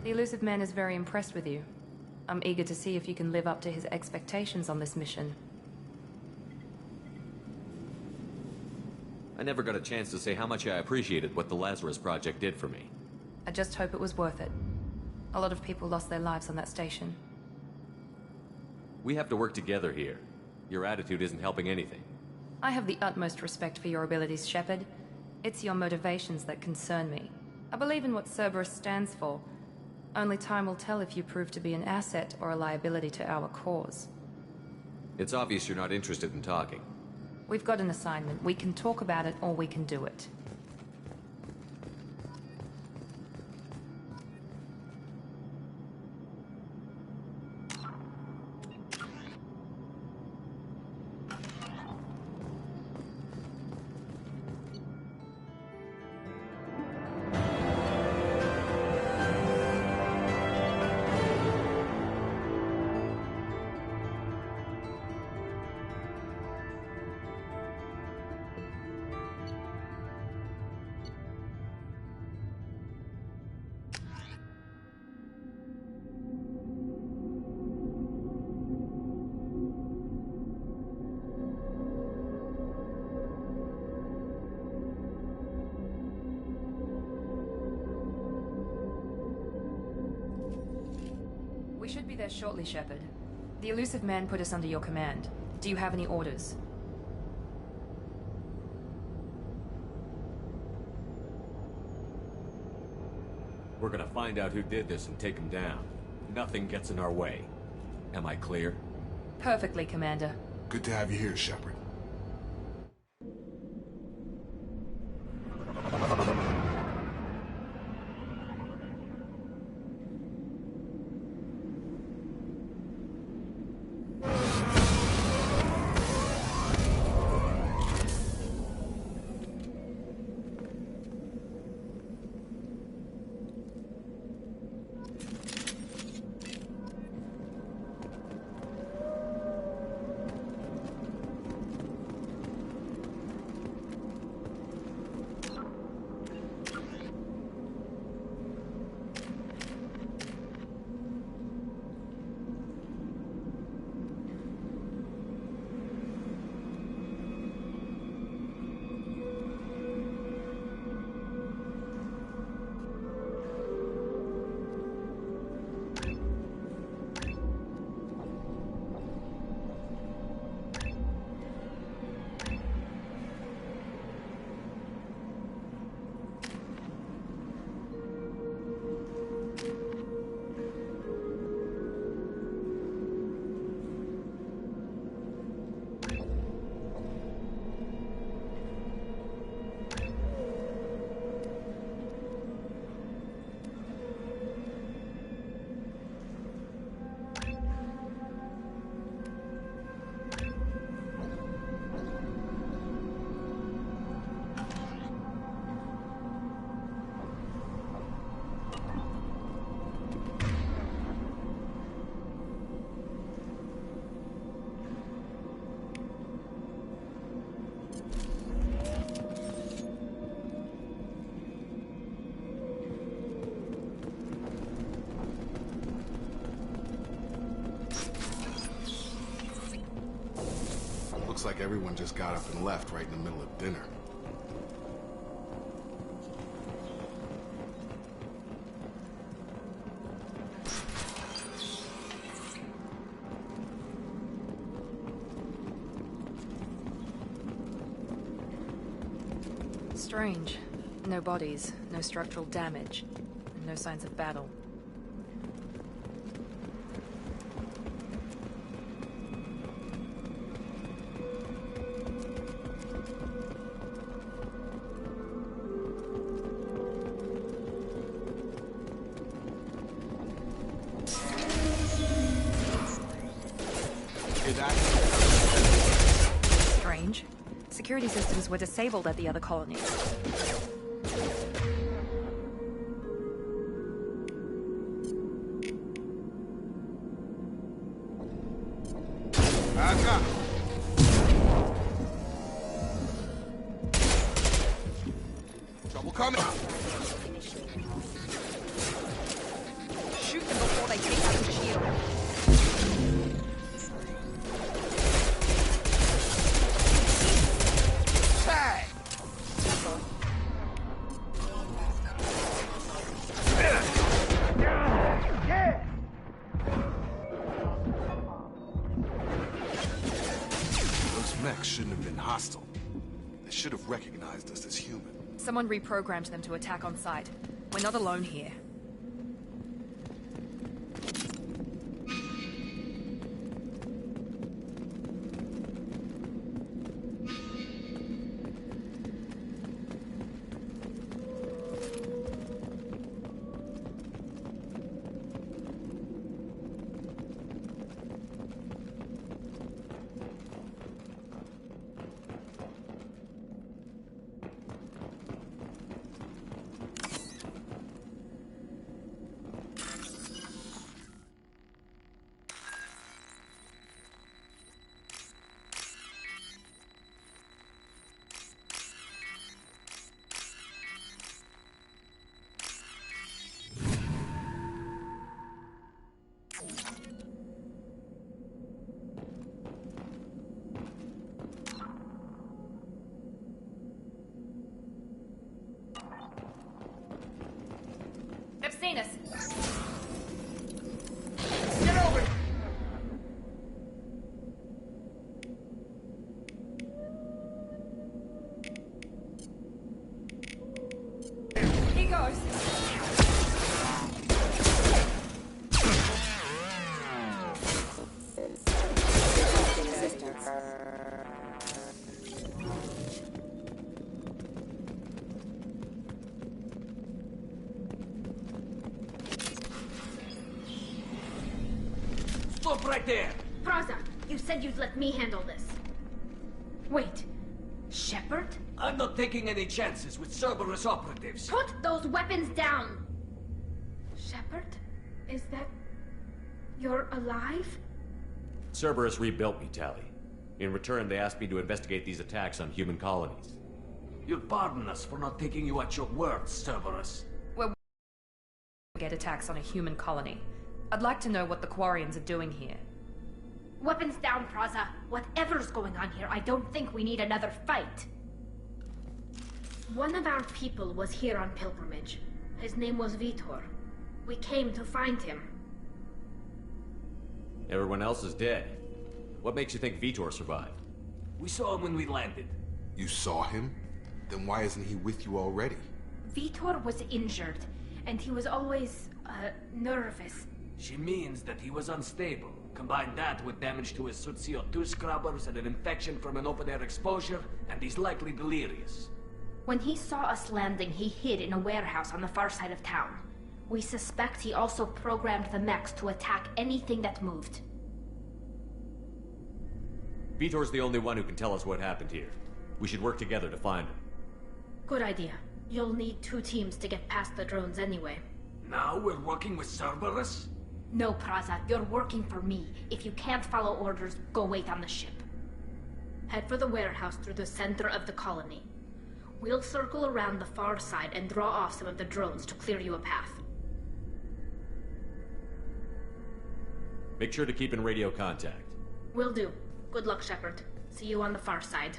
The elusive man is very impressed with you. I'm eager to see if you can live up to his expectations on this mission. I never got a chance to say how much I appreciated what the Lazarus Project did for me. I just hope it was worth it. A lot of people lost their lives on that station. We have to work together here. Your attitude isn't helping anything. I have the utmost respect for your abilities, Shepard. It's your motivations that concern me. I believe in what Cerberus stands for. Only time will tell if you prove to be an asset or a liability to our cause. It's obvious you're not interested in talking. We've got an assignment. We can talk about it or we can do it. We should be there shortly, Shepard. The elusive man put us under your command. Do you have any orders? We're gonna find out who did this and take him down. Nothing gets in our way. Am I clear? Perfectly, Commander. Good to have you here, Shepard. Looks like everyone just got up and left right in the middle of dinner. Strange. No bodies, no structural damage, and no signs of battle. Strange. Security systems were disabled at the other colonies. Trouble coming. shoot them before they take out the shield. Tag! Those mechs shouldn't have been hostile. They should have recognized us as human. Someone reprogrammed them to attack on sight. We're not alone here. They've seen us. Get over! Here goes. Stop right there! Praza, you said you'd let me handle this. Wait, Shepard? I'm not taking any chances with Cerberus operatives. Put those weapons down! Shepard? Is that... you're alive? Cerberus rebuilt me, Tally. In return, they asked me to investigate these attacks on human colonies. You'll pardon us for not taking you at your word, Cerberus. We're get attacks on a human colony. I'd like to know what the Quarians are doing here. Weapons down, Praza. Whatever's going on here, I don't think we need another fight. One of our people was here on pilgrimage. His name was Vitor. We came to find him. Everyone else is dead. What makes you think Vitor survived? We saw him when we landed. You saw him? Then why isn't he with you already? Vitor was injured, and he was always, nervous. She means that he was unstable. Combine that with damage to his suit CO2 scrubbers and an infection from an open-air exposure, and he's likely delirious. When he saw us landing, he hid in a warehouse on the far side of town. We suspect he also programmed the mechs to attack anything that moved. Vitor's the only one who can tell us what happened here. We should work together to find him. Good idea. You'll need 2 teams to get past the drones anyway. Now we're working with Cerberus? No, Praza, you're working for me. If you can't follow orders, go wait on the ship. Head for the warehouse through the center of the colony. We'll circle around the far side and draw off some of the drones to clear you a path. Make sure to keep in radio contact. Will do. Good luck, Shepard. See you on the far side.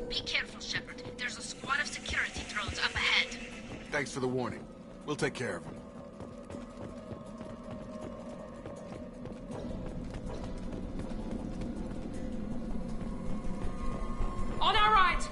Be careful, Shepard. There's a squad of security drones up ahead. Thanks for the warning. We'll take care of him. On our right!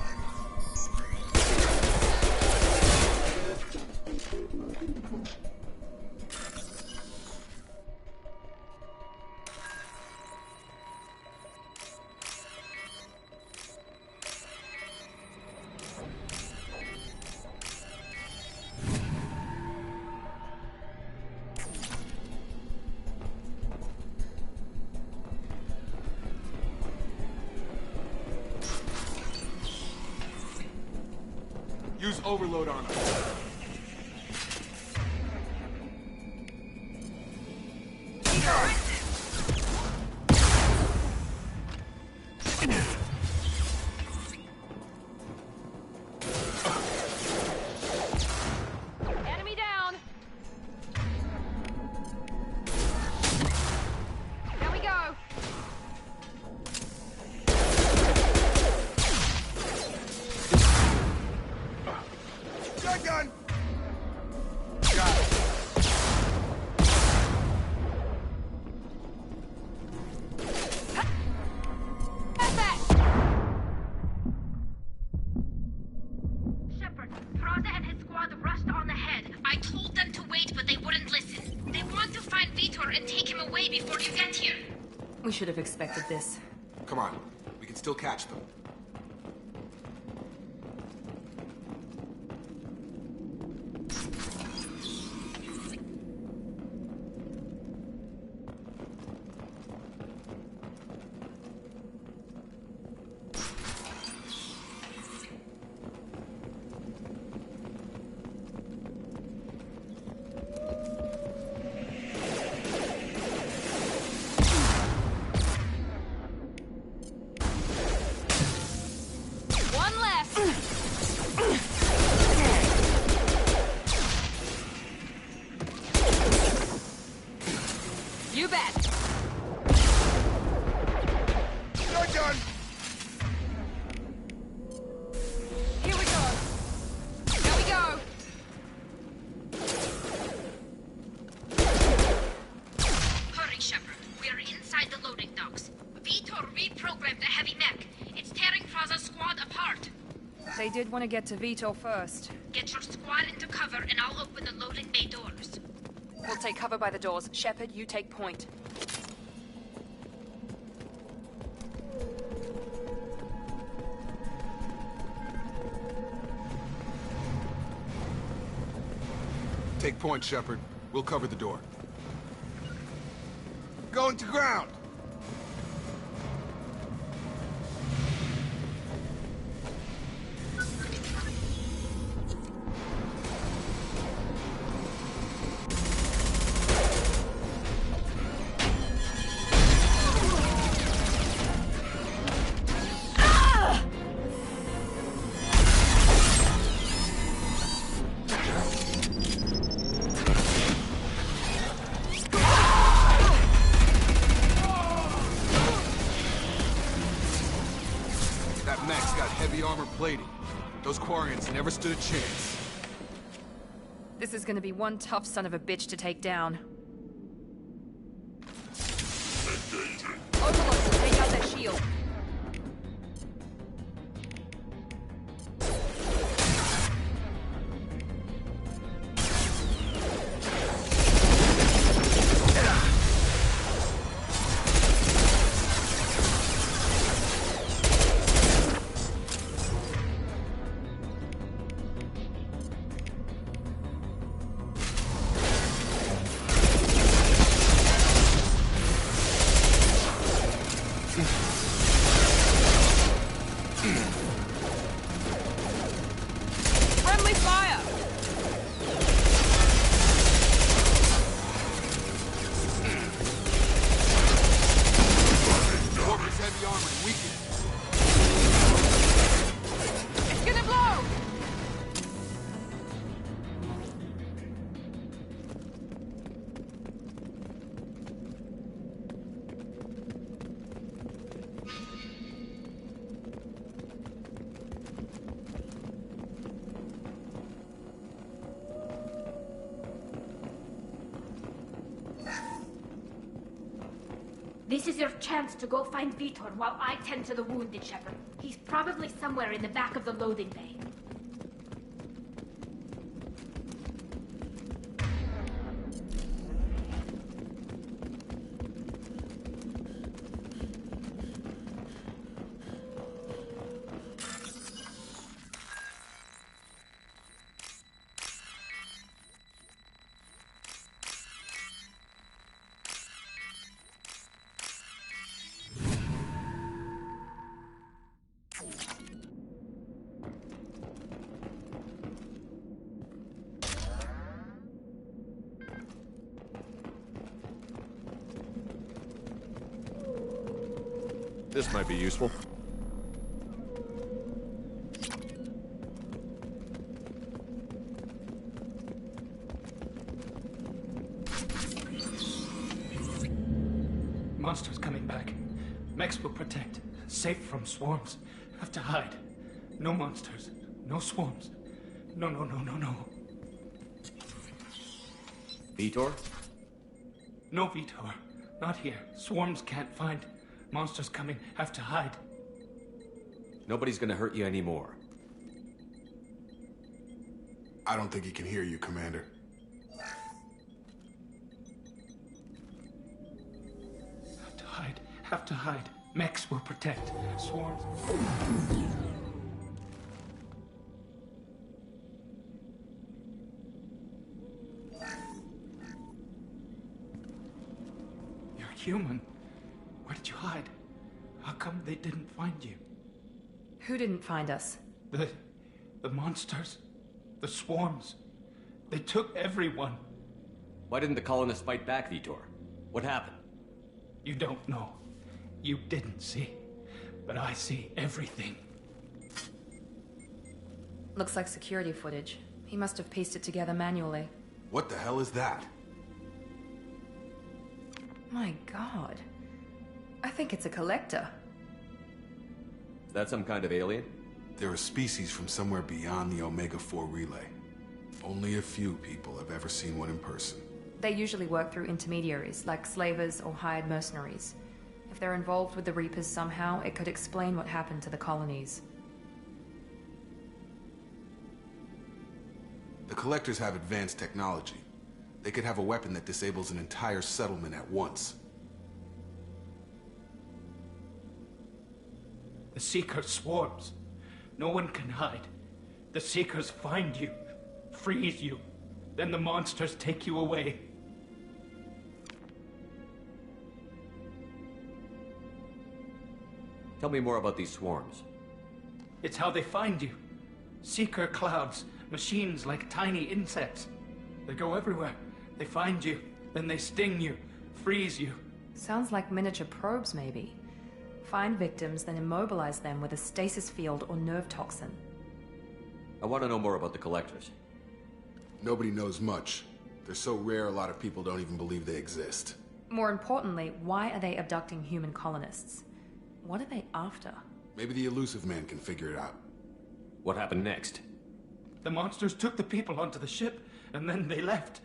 Use overload on him. Shotgun! Got it. Shepard, Prada and his squad rushed on ahead. I told them to wait, but they wouldn't listen. They want to find Vitor and take him away before you get here. We should have expected this. Come on, we can still catch them. You bet. Shotgun! Here we go. Here we go. Hurry, Shepard. We're inside the loading docks. Vitor reprogrammed the heavy mech. It's tearing Praza's squad apart. They did want to get to Vitor first. Get your squad into cover and I'll open the loading bay doors. We'll take cover by the doors. Shepard, you take point. Take point, Shepard. We'll cover the door. Going to ground! Plating. Those Quarians never stood a chance. This is gonna be one tough son of a bitch to take down. Overlords will take out their shield. This is your chance to go find Vitor while I tend to the wounded, Shepard. He's probably somewhere in the back of the loading bay. This might be useful. Monsters coming back. Mechs will protect. Safe from swarms. Have to hide. No monsters. No swarms. No, no, no, no, no. Vitor? No, Vitor. Not here. Swarms can't find. Monsters coming. Have to hide. Nobody's gonna hurt you anymore. I don't think he can hear you, Commander. Have to hide. Have to hide. Mechs will protect. Swarms. You're human. Where did you hide? How come they didn't find you? Who didn't find us? The monsters. The swarms. They took everyone. Why didn't the colonists fight back, Vitor? What happened? You don't know. You didn't see. But I see everything. Looks like security footage. He must have pieced it together manually. What the hell is that? My god. I think it's a collector. Is that some kind of alien? They're a species from somewhere beyond the Omega-4 relay. Only a few people have ever seen one in person. They usually work through intermediaries, like slavers or hired mercenaries. If they're involved with the Reapers somehow, it could explain what happened to the colonies. The Collectors have advanced technology. They could have a weapon that disables an entire settlement at once. The Seeker swarms. No one can hide. The Seekers find you, freeze you, then the monsters take you away. Tell me more about these swarms. It's how they find you. Seeker clouds, machines like tiny insects. They go everywhere. They find you, then they sting you, freeze you. Sounds like miniature probes, maybe. Find victims, then immobilize them with a stasis field or nerve toxin. I want to know more about the Collectors. Nobody knows much. They're so rare, a lot of people don't even believe they exist. More importantly, why are they abducting human colonists? What are they after? Maybe the elusive man can figure it out. What happened next? The monsters took the people onto the ship, and then they left.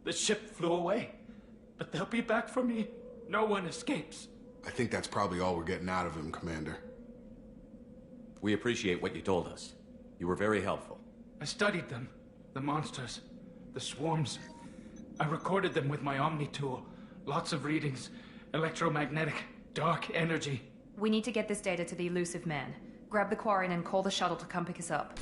The ship flew away. But they'll be back for me. No one escapes. I think that's probably all we're getting out of him, Commander. We appreciate what you told us. You were very helpful. I studied them. The monsters. The swarms. I recorded them with my Omni tool. Lots of readings. Electromagnetic. Dark energy. We need to get this data to the elusive man. Grab the Quarian and call the shuttle to come pick us up.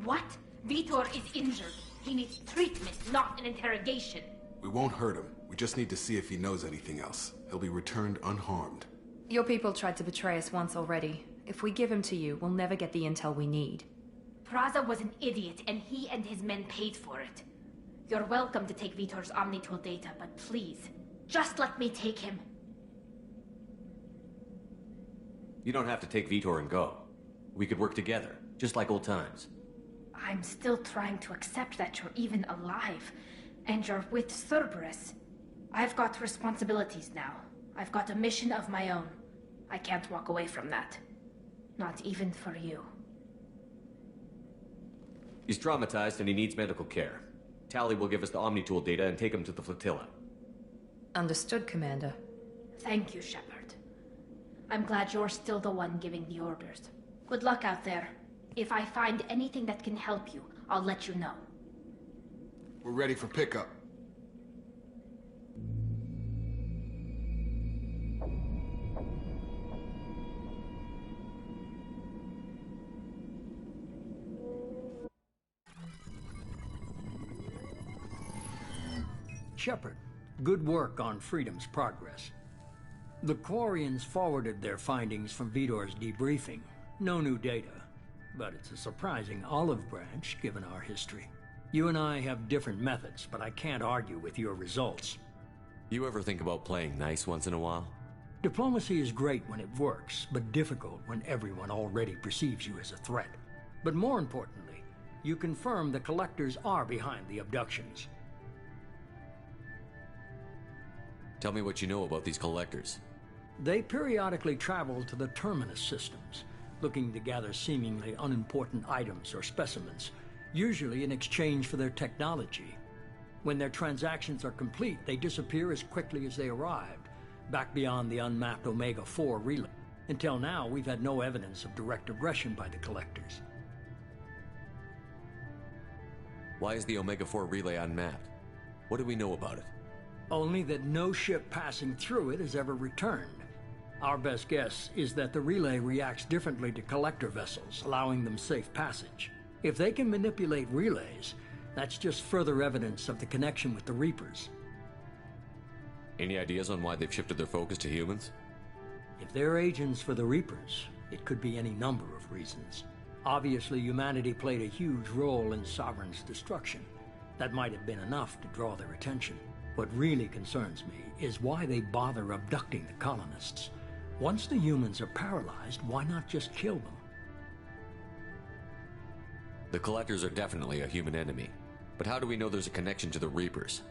What? Vitor is injured. He needs treatment, not an interrogation. We won't hurt him. We just need to see if he knows anything else. He'll be returned unharmed. Your people tried to betray us once already. If we give him to you, we'll never get the intel we need. Praza was an idiot, and he and his men paid for it. You're welcome to take Vitor's Omnitool data, but please, just let me take him. You don't have to take Vitor and go. We could work together, just like old times. I'm still trying to accept that you're even alive, and you're with Cerberus. I've got responsibilities now. I've got a mission of my own. I can't walk away from that. Not even for you. He's traumatized and he needs medical care. Tally will give us the Omnitool data and take him to the flotilla. Understood, Commander. Thank you, Shepard. I'm glad you're still the one giving the orders. Good luck out there. If I find anything that can help you, I'll let you know. We're ready for pickup. Shepard, good work on Freedom's progress. The Quarians forwarded their findings from Vitor's debriefing. No new data, but it's a surprising olive branch given our history. You and I have different methods, but I can't argue with your results. You ever think about playing nice once in a while? Diplomacy is great when it works, but difficult when everyone already perceives you as a threat. But more importantly, you confirm the Collectors are behind the abductions. Tell me what you know about these Collectors. They periodically travel to the Terminus systems, looking to gather seemingly unimportant items or specimens, usually in exchange for their technology. When their transactions are complete, they disappear as quickly as they arrived, back beyond the unmapped Omega-4 relay. Until now, we've had no evidence of direct aggression by the collectors. Why is the Omega-4 relay unmapped? What do we know about it? Only that no ship passing through it has ever returned. Our best guess is that the relay reacts differently to collector vessels, allowing them safe passage. If they can manipulate relays, that's just further evidence of the connection with the Reapers. Any ideas on why they've shifted their focus to humans? If they're agents for the Reapers, it could be any number of reasons. Obviously, humanity played a huge role in Sovereign's destruction. That might have been enough to draw their attention. What really concerns me is why they bother abducting the colonists. Once the humans are paralyzed, why not just kill them? The Collectors are definitely a human enemy. But how do we know there's a connection to the Reapers?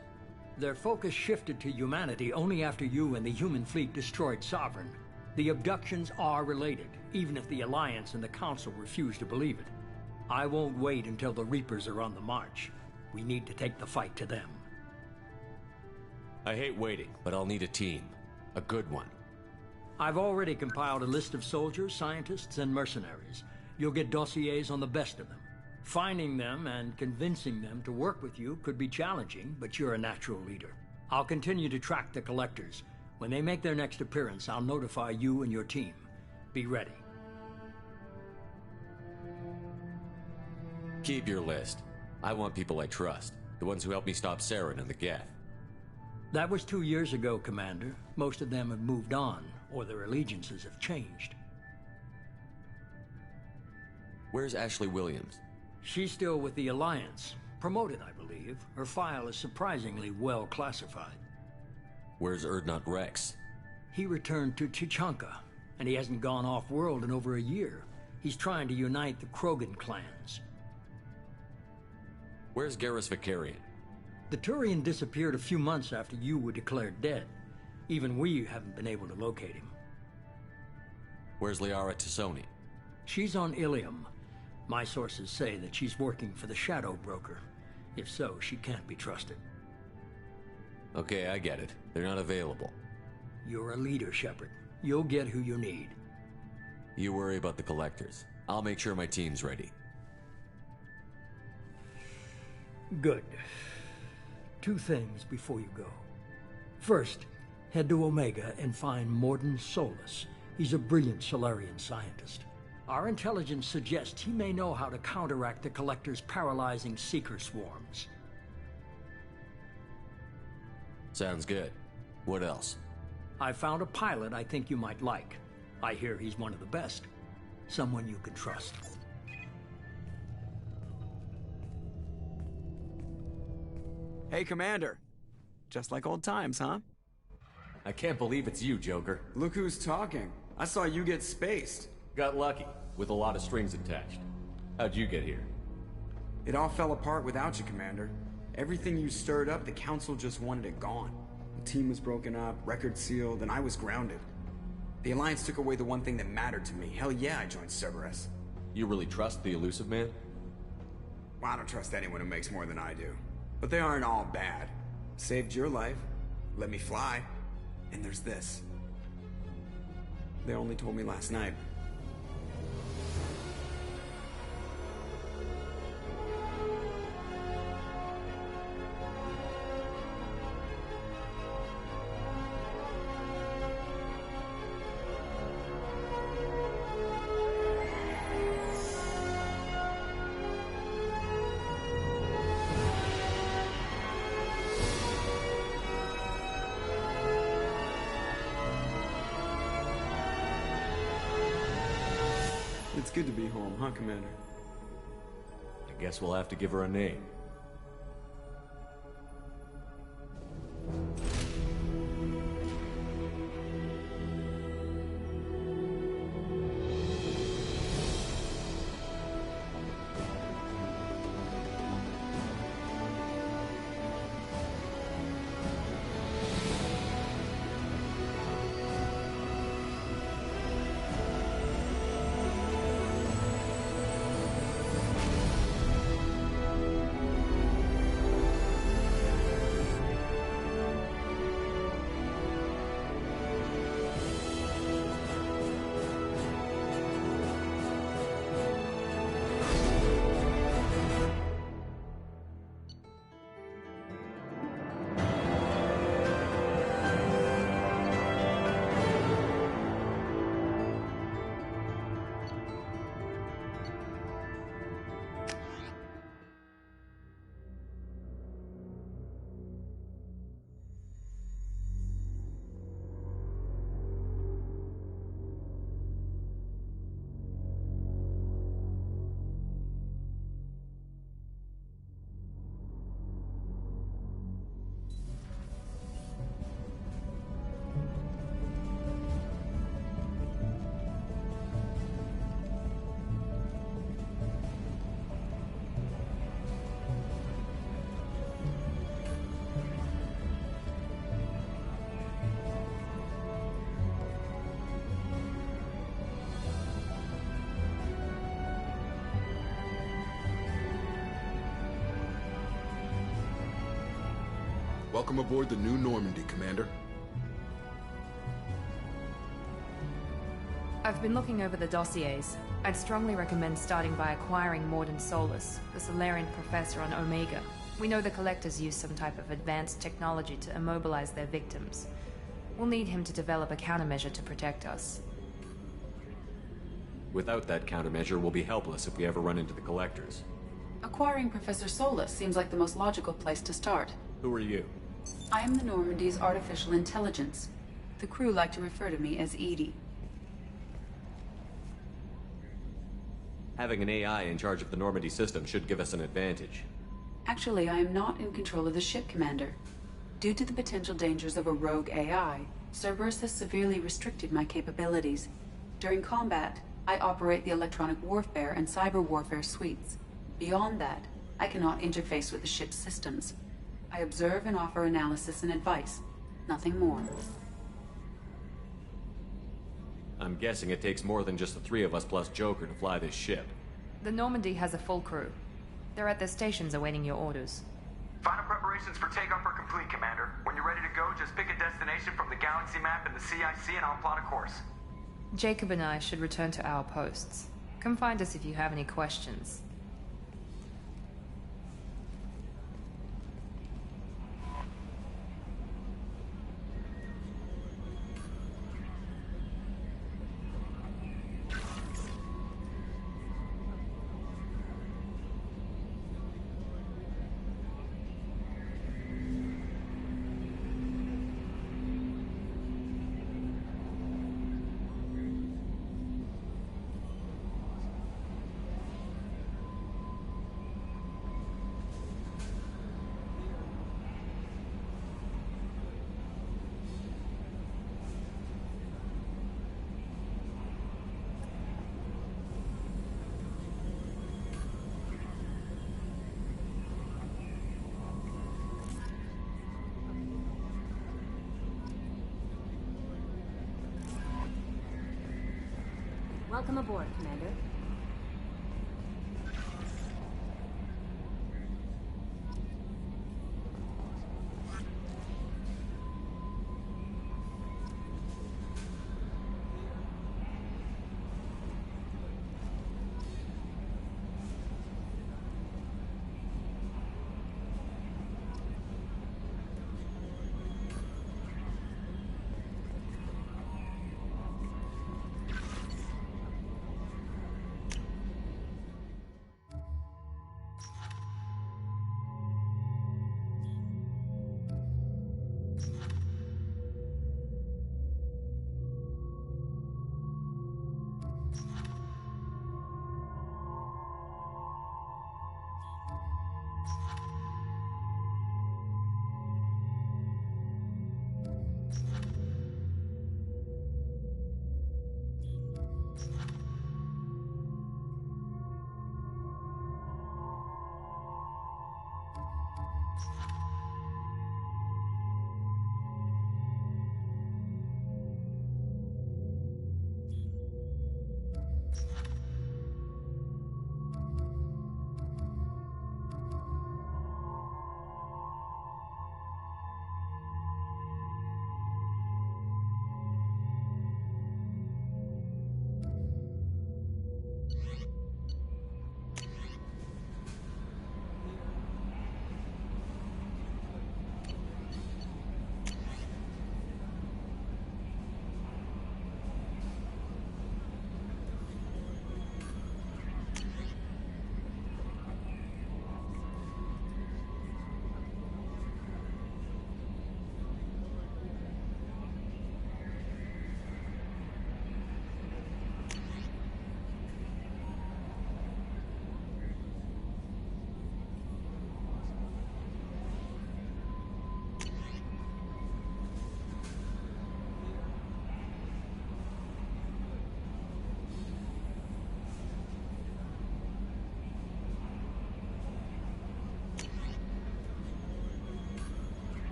Their focus shifted to humanity only after you and the human fleet destroyed Sovereign. The abductions are related, even if the Alliance and the Council refuse to believe it. I won't wait until the Reapers are on the march. We need to take the fight to them. I hate waiting, but I'll need a team. A good one. I've already compiled a list of soldiers, scientists, and mercenaries. You'll get dossiers on the best of them. Finding them and convincing them to work with you could be challenging, but you're a natural leader. I'll continue to track the Collectors. When they make their next appearance, I'll notify you and your team. Be ready. Keep your list. I want people I trust. The ones who helped me stop Saren and the Geth. That was 2 years ago, Commander. Most of them have moved on, or their allegiances have changed. Where's Ashley Williams? She's still with the Alliance. Promoted, I believe. Her file is surprisingly well classified. Where's Erdnot Rex? He returned to Chichanka, and he hasn't gone off-world in over a year. He's trying to unite the Krogan clans. Where's Garrus Vicarian? The Turian disappeared a few months after you were declared dead. Even we haven't been able to locate him. Where's Liara Tassoni? She's on Ilium. My sources say that she's working for the Shadow Broker. If so, she can't be trusted. Okay, I get it. They're not available. You're a leader, Shepard. You'll get who you need. You worry about the Collectors. I'll make sure my team's ready. Good. 2 things before you go. First, head to Omega and find Morden Solus. He's a brilliant Solarian scientist. Our intelligence suggests he may know how to counteract the Collector's paralyzing Seeker swarms. Sounds good. What else? I found a pilot I think you might like. I hear he's one of the best. Someone you can trust. Hey, Commander. Just like old times, huh? I can't believe it's you, Joker. Look who's talking. I saw you get spaced. Got lucky, with a lot of strings attached. How'd you get here? It all fell apart without you, Commander. Everything you stirred up, the Council just wanted it gone. The team was broken up, records sealed, and I was grounded. The Alliance took away the one thing that mattered to me. Hell yeah, I joined Cerberus. You really trust the Elusive Man? Well, I don't trust anyone who makes more than I do. But they aren't all bad. Saved your life, let me fly, and there's this. They only told me last night. It's good to be home, huh, Commander? I guess we'll have to give her a name. Welcome aboard the new Normandy, Commander. I've been looking over the dossiers. I'd strongly recommend starting by acquiring Morden Solus, the Solarian professor on Omega. We know the Collectors use some type of advanced technology to immobilize their victims. We'll need him to develop a countermeasure to protect us. Without that countermeasure, we'll be helpless if we ever run into the Collectors. Acquiring Professor Solus seems like the most logical place to start. Who are you? I am the Normandy's artificial intelligence. The crew like to refer to me as Edie. Having an AI in charge of the Normandy system should give us an advantage. Actually, I am not in control of the ship, Commander. Due to the potential dangers of a rogue AI, Cerberus has severely restricted my capabilities. During combat, I operate the electronic warfare and cyber warfare suites. Beyond that, I cannot interface with the ship's systems. I observe and offer analysis and advice. Nothing more. I'm guessing it takes more than just the three of us plus Joker to fly this ship. The Normandy has a full crew. They're at their stations awaiting your orders. Final preparations for takeoff are complete, Commander. When you're ready to go, just pick a destination from the galaxy map in the CIC and I'll plot a course. Jacob and I should return to our posts. Come find us if you have any questions. Welcome aboard, Commander.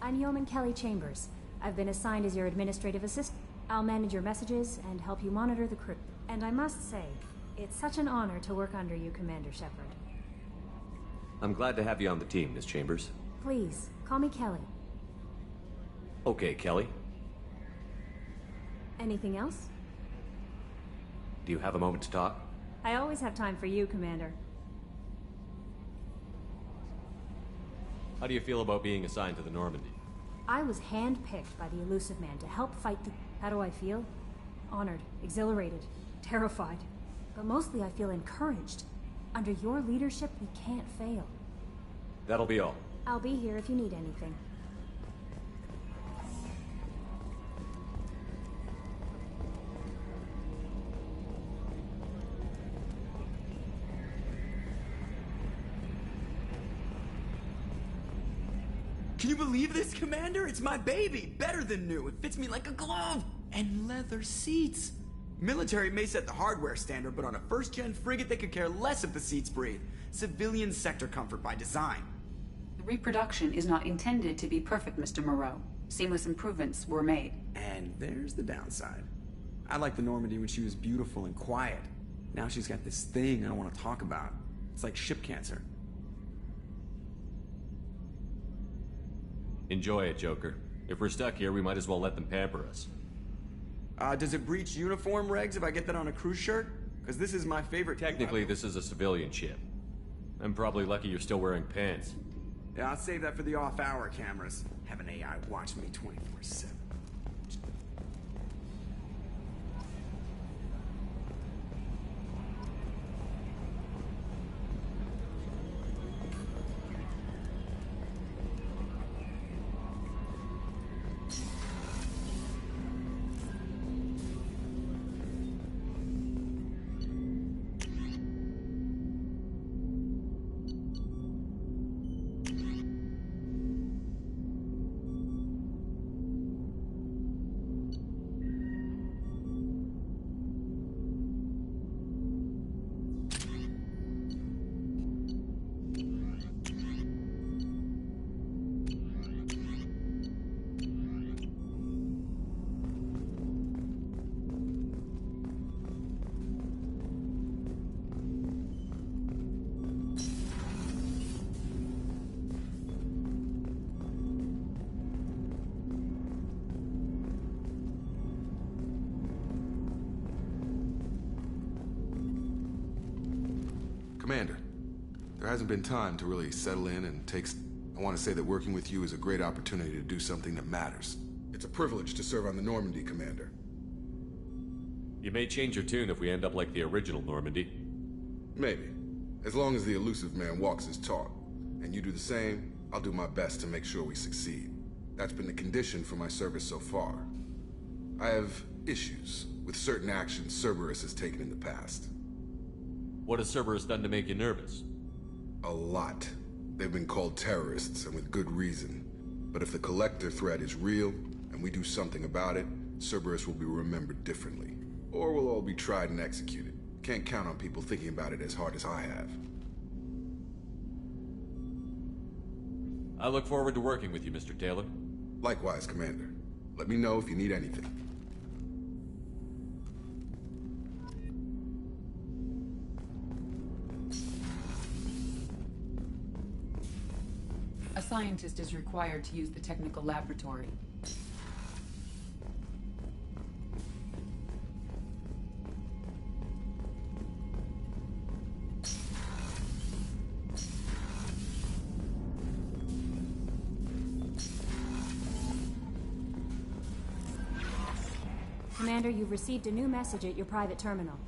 I'm Yeoman Kelly Chambers. I've been assigned as your administrative assistant. I'll manage your messages and help you monitor the crew. And I must say, it's such an honor to work under you, Commander Shepard. I'm glad to have you on the team, Miss Chambers. Please, call me Kelly. Okay, Kelly. Anything else? Do you have a moment to talk? I always have time for you, Commander. How do you feel about being assigned to the Normandy? I was handpicked by the Elusive Man to help fight the... How do I feel? Honored, exhilarated, terrified. But mostly I feel encouraged. Under your leadership, we can't fail. That'll be all. I'll be here if you need anything. Can you believe this, Commander? It's my baby! Better than new. It fits me like a glove! And leather seats! Military may set the hardware standard, but on a first-gen frigate, they could care less if the seats breathe. Civilian sector comfort by design. The reproduction is not intended to be perfect, Mr. Moreau. Seamless improvements were made. And there's the downside. I liked the Normandy when she was beautiful and quiet. Now she's got this thing I don't want to talk about. It's like ship cancer. Enjoy it, Joker. If we're stuck here, we might as well let them pamper us. Does it breach uniform regs if I get that on a cruise shirt? Because this is my favorite... Technically, this is a civilian ship. I'm probably lucky you're still wearing pants. Yeah, I'll save that for the off-hour cameras. Have an AI watch me 24/7. Commander, there hasn't been time to really settle in and take... I want to say that working with you is a great opportunity to do something that matters. It's a privilege to serve on the Normandy, Commander. You may change your tune if we end up like the original Normandy. Maybe. As long as the Elusive Man walks his talk, and you do the same, I'll do my best to make sure we succeed. That's been the condition for my service so far. I have issues with certain actions Cerberus has taken in the past. What has Cerberus done to make you nervous? A lot. They've been called terrorists, and with good reason. But if the Collector threat is real, and we do something about it, Cerberus will be remembered differently. Or we'll all be tried and executed. Can't count on people thinking about it as hard as I have. I look forward to working with you, Mr. Taylor. Likewise, Commander. Let me know if you need anything. A scientist is required to use the technical laboratory. Commander, you've received a new message at your private terminal.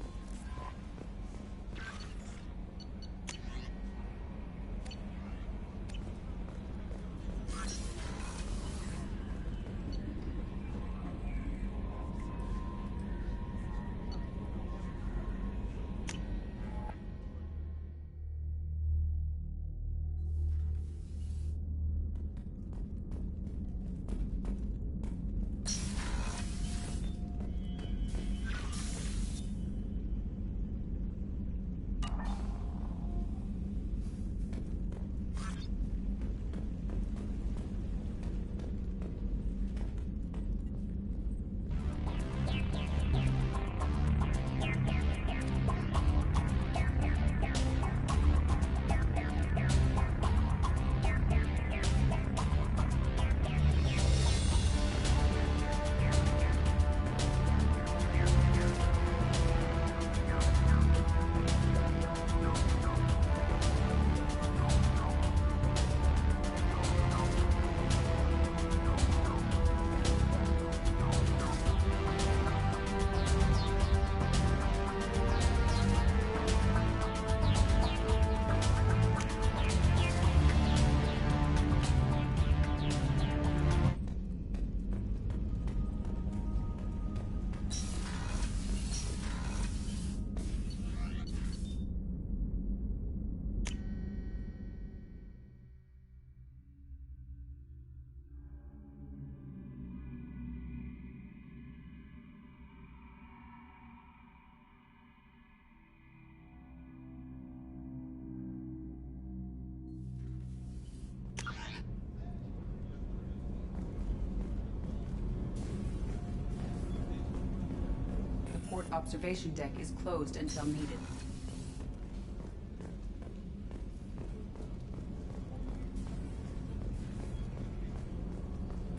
observation deck is closed until needed.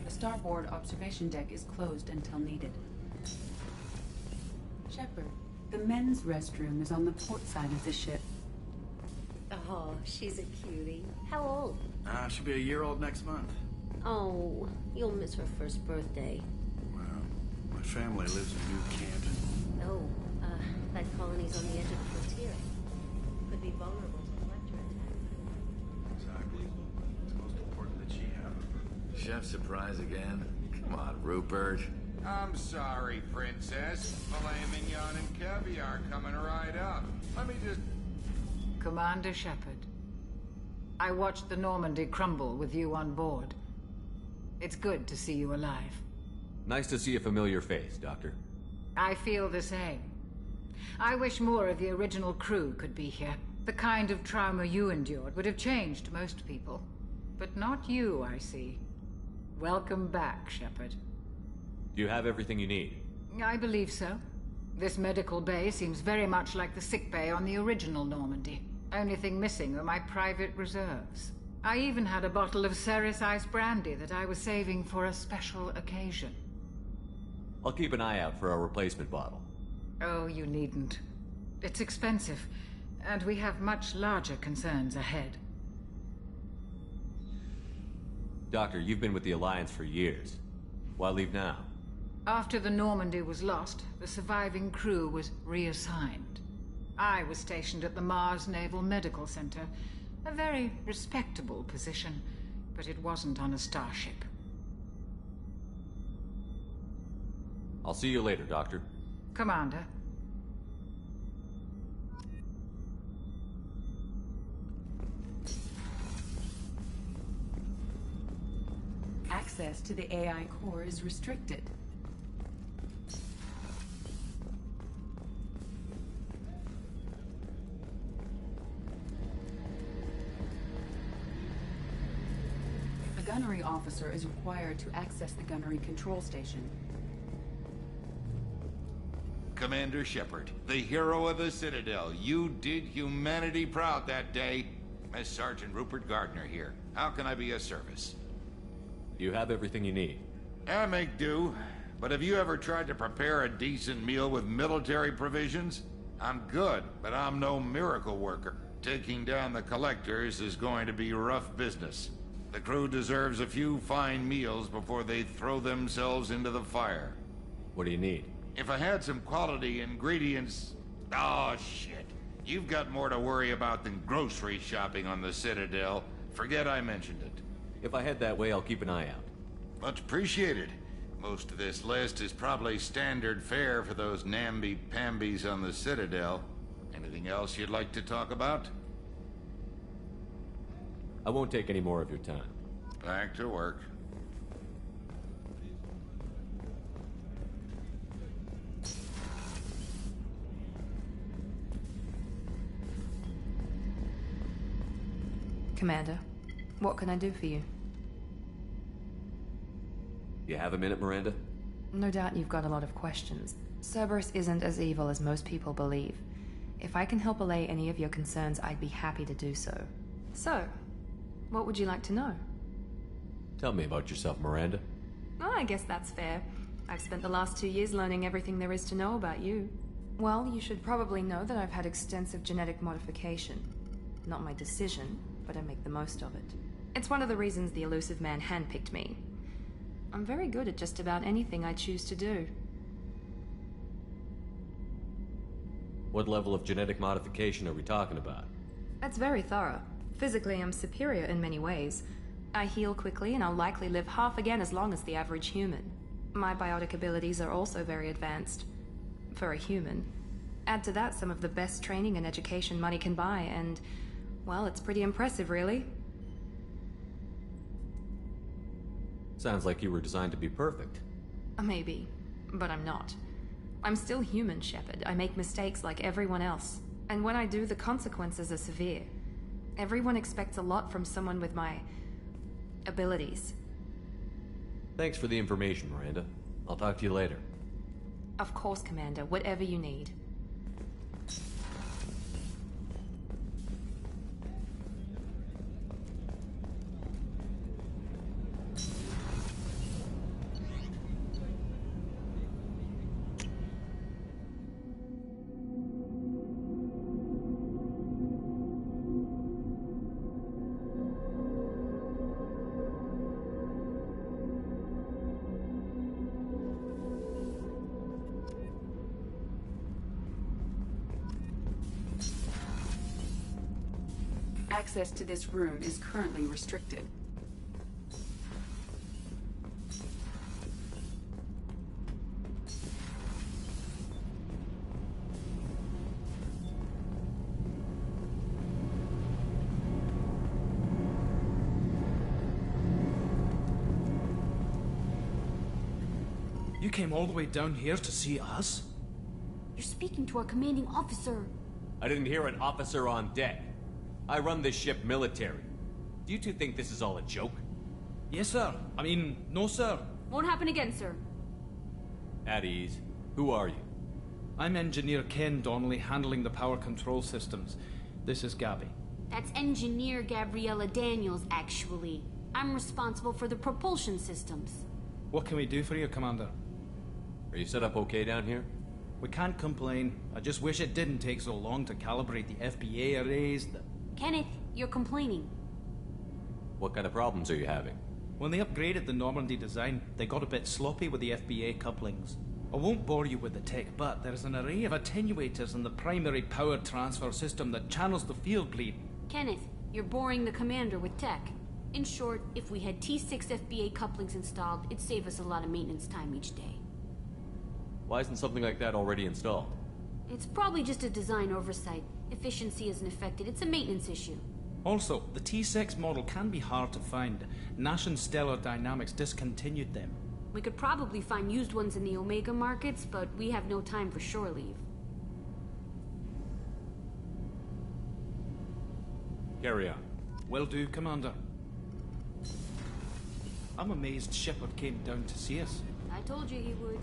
The starboard observation deck is closed until needed. Shepard, the men's restroom is on the port side of the ship. Oh, she's a cutie. How old? She'll be a year old next month. Oh, you'll miss her first birthday. Well, my family lives in New Canton. Oh, that colony's on the edge of the frontier. Could be vulnerable to collector attack. Exactly. It's most important that she have it. Chef surprise again? Come on, Rupert. I'm sorry, Princess. Filet mignon and caviar coming right up. Let me just... Commander Shepard, I watched the Normandy crumble with you on board. It's good to see you alive. Nice to see a familiar face, Doctor. I feel the same. I wish more of the original crew could be here. The kind of trauma you endured would have changed most people. But not you, I see. Welcome back, Shepard. Do you have everything you need? I believe so. This medical bay seems very much like the sick bay on the original Normandy. Only thing missing are my private reserves. I even had a bottle of Ceres Ice brandy that I was saving for a special occasion. I'll keep an eye out for a replacement bottle. Oh, you needn't. It's expensive, and we have much larger concerns ahead. Doctor, you've been with the Alliance for years. Why leave now? After the Normandy was lost, the surviving crew was reassigned. I was stationed at the Mars Naval Medical Center, a very respectable position, but it wasn't on a starship. I'll see you later, Doctor. Commander. Access to the AI core is restricted. A gunnery officer is required to access the gunnery control station. Commander Shepard, the hero of the Citadel. You did humanity proud that day. Mass Sergeant Rupert Gardner here. How can I be of service? You have everything you need. I make do. But have you ever tried to prepare a decent meal with military provisions? I'm good, but I'm no miracle worker. Taking down the collectors is going to be rough business. The crew deserves a few fine meals before they throw themselves into the fire. What do you need? If I had some quality ingredients... Oh, shit. You've got more to worry about than grocery shopping on the Citadel. Forget I mentioned it. If I head that way, I'll keep an eye out. Much appreciated. Most of this list is probably standard fare for those namby-pambies on the Citadel. Anything else you'd like to talk about? I won't take any more of your time. Back to work. Commander, what can I do for you? You have a minute, Miranda? No doubt you've got a lot of questions. Cerberus isn't as evil as most people believe. If I can help allay any of your concerns, I'd be happy to do so. So, what would you like to know? Tell me about yourself, Miranda. Oh, I guess that's fair. I've spent the last 2 years learning everything there is to know about you. Well, you should probably know that I've had extensive genetic modification. Not my decision, but I make the most of it. It's one of the reasons the elusive man handpicked me. I'm very good at just about anything I choose to do. What level of genetic modification are we talking about? That's very thorough. Physically, I'm superior in many ways. I heal quickly, and I'll likely live half again as long as the average human. My biotic abilities are also very advanced. For a human. Add to that some of the best training and education money can buy, and... well, it's pretty impressive, really. Sounds like you were designed to be perfect. Maybe, but I'm not. I'm still human, Shepard. I make mistakes like everyone else. And when I do, the consequences are severe. Everyone expects a lot from someone with my... abilities. Thanks for the information, Miranda. I'll talk to you later. Of course, Commander. Whatever you need. Access to this room is currently restricted. You came all the way down here to see us? You're speaking to our commanding officer. I didn't hear an officer on deck. I run this ship military. Do you two think this is all a joke? Yes, sir. I mean, no, sir. Won't happen again, sir. At ease. Who are you? I'm Engineer Ken Donnelly, handling the power control systems. This is Gabby. That's Engineer Gabriella Daniels, actually. I'm responsible for the propulsion systems. What can we do for you, Commander? Are you set up okay down here? We can't complain. I just wish it didn't take so long to calibrate the FBA arrays. Kenneth, you're complaining. What kind of problems are you having? When they upgraded the Normandy design, they got a bit sloppy with the FBA couplings. I won't bore you with the tech, but there's an array of attenuators in the primary power transfer system that channels the field bleed. Kenneth, you're boring the commander with tech. In short, if we had T6 FBA couplings installed, it'd save us a lot of maintenance time each day. Why isn't something like that already installed? It's probably just a design oversight. Efficiency isn't affected. It's a maintenance issue. Also, the T6 model can be hard to find. Nash and Stellar Dynamics discontinued them. We could probably find used ones in the Omega markets, but we have no time for shore leave. Carry on. Will do, Commander. I'm amazed Shepard came down to see us. I told you he would.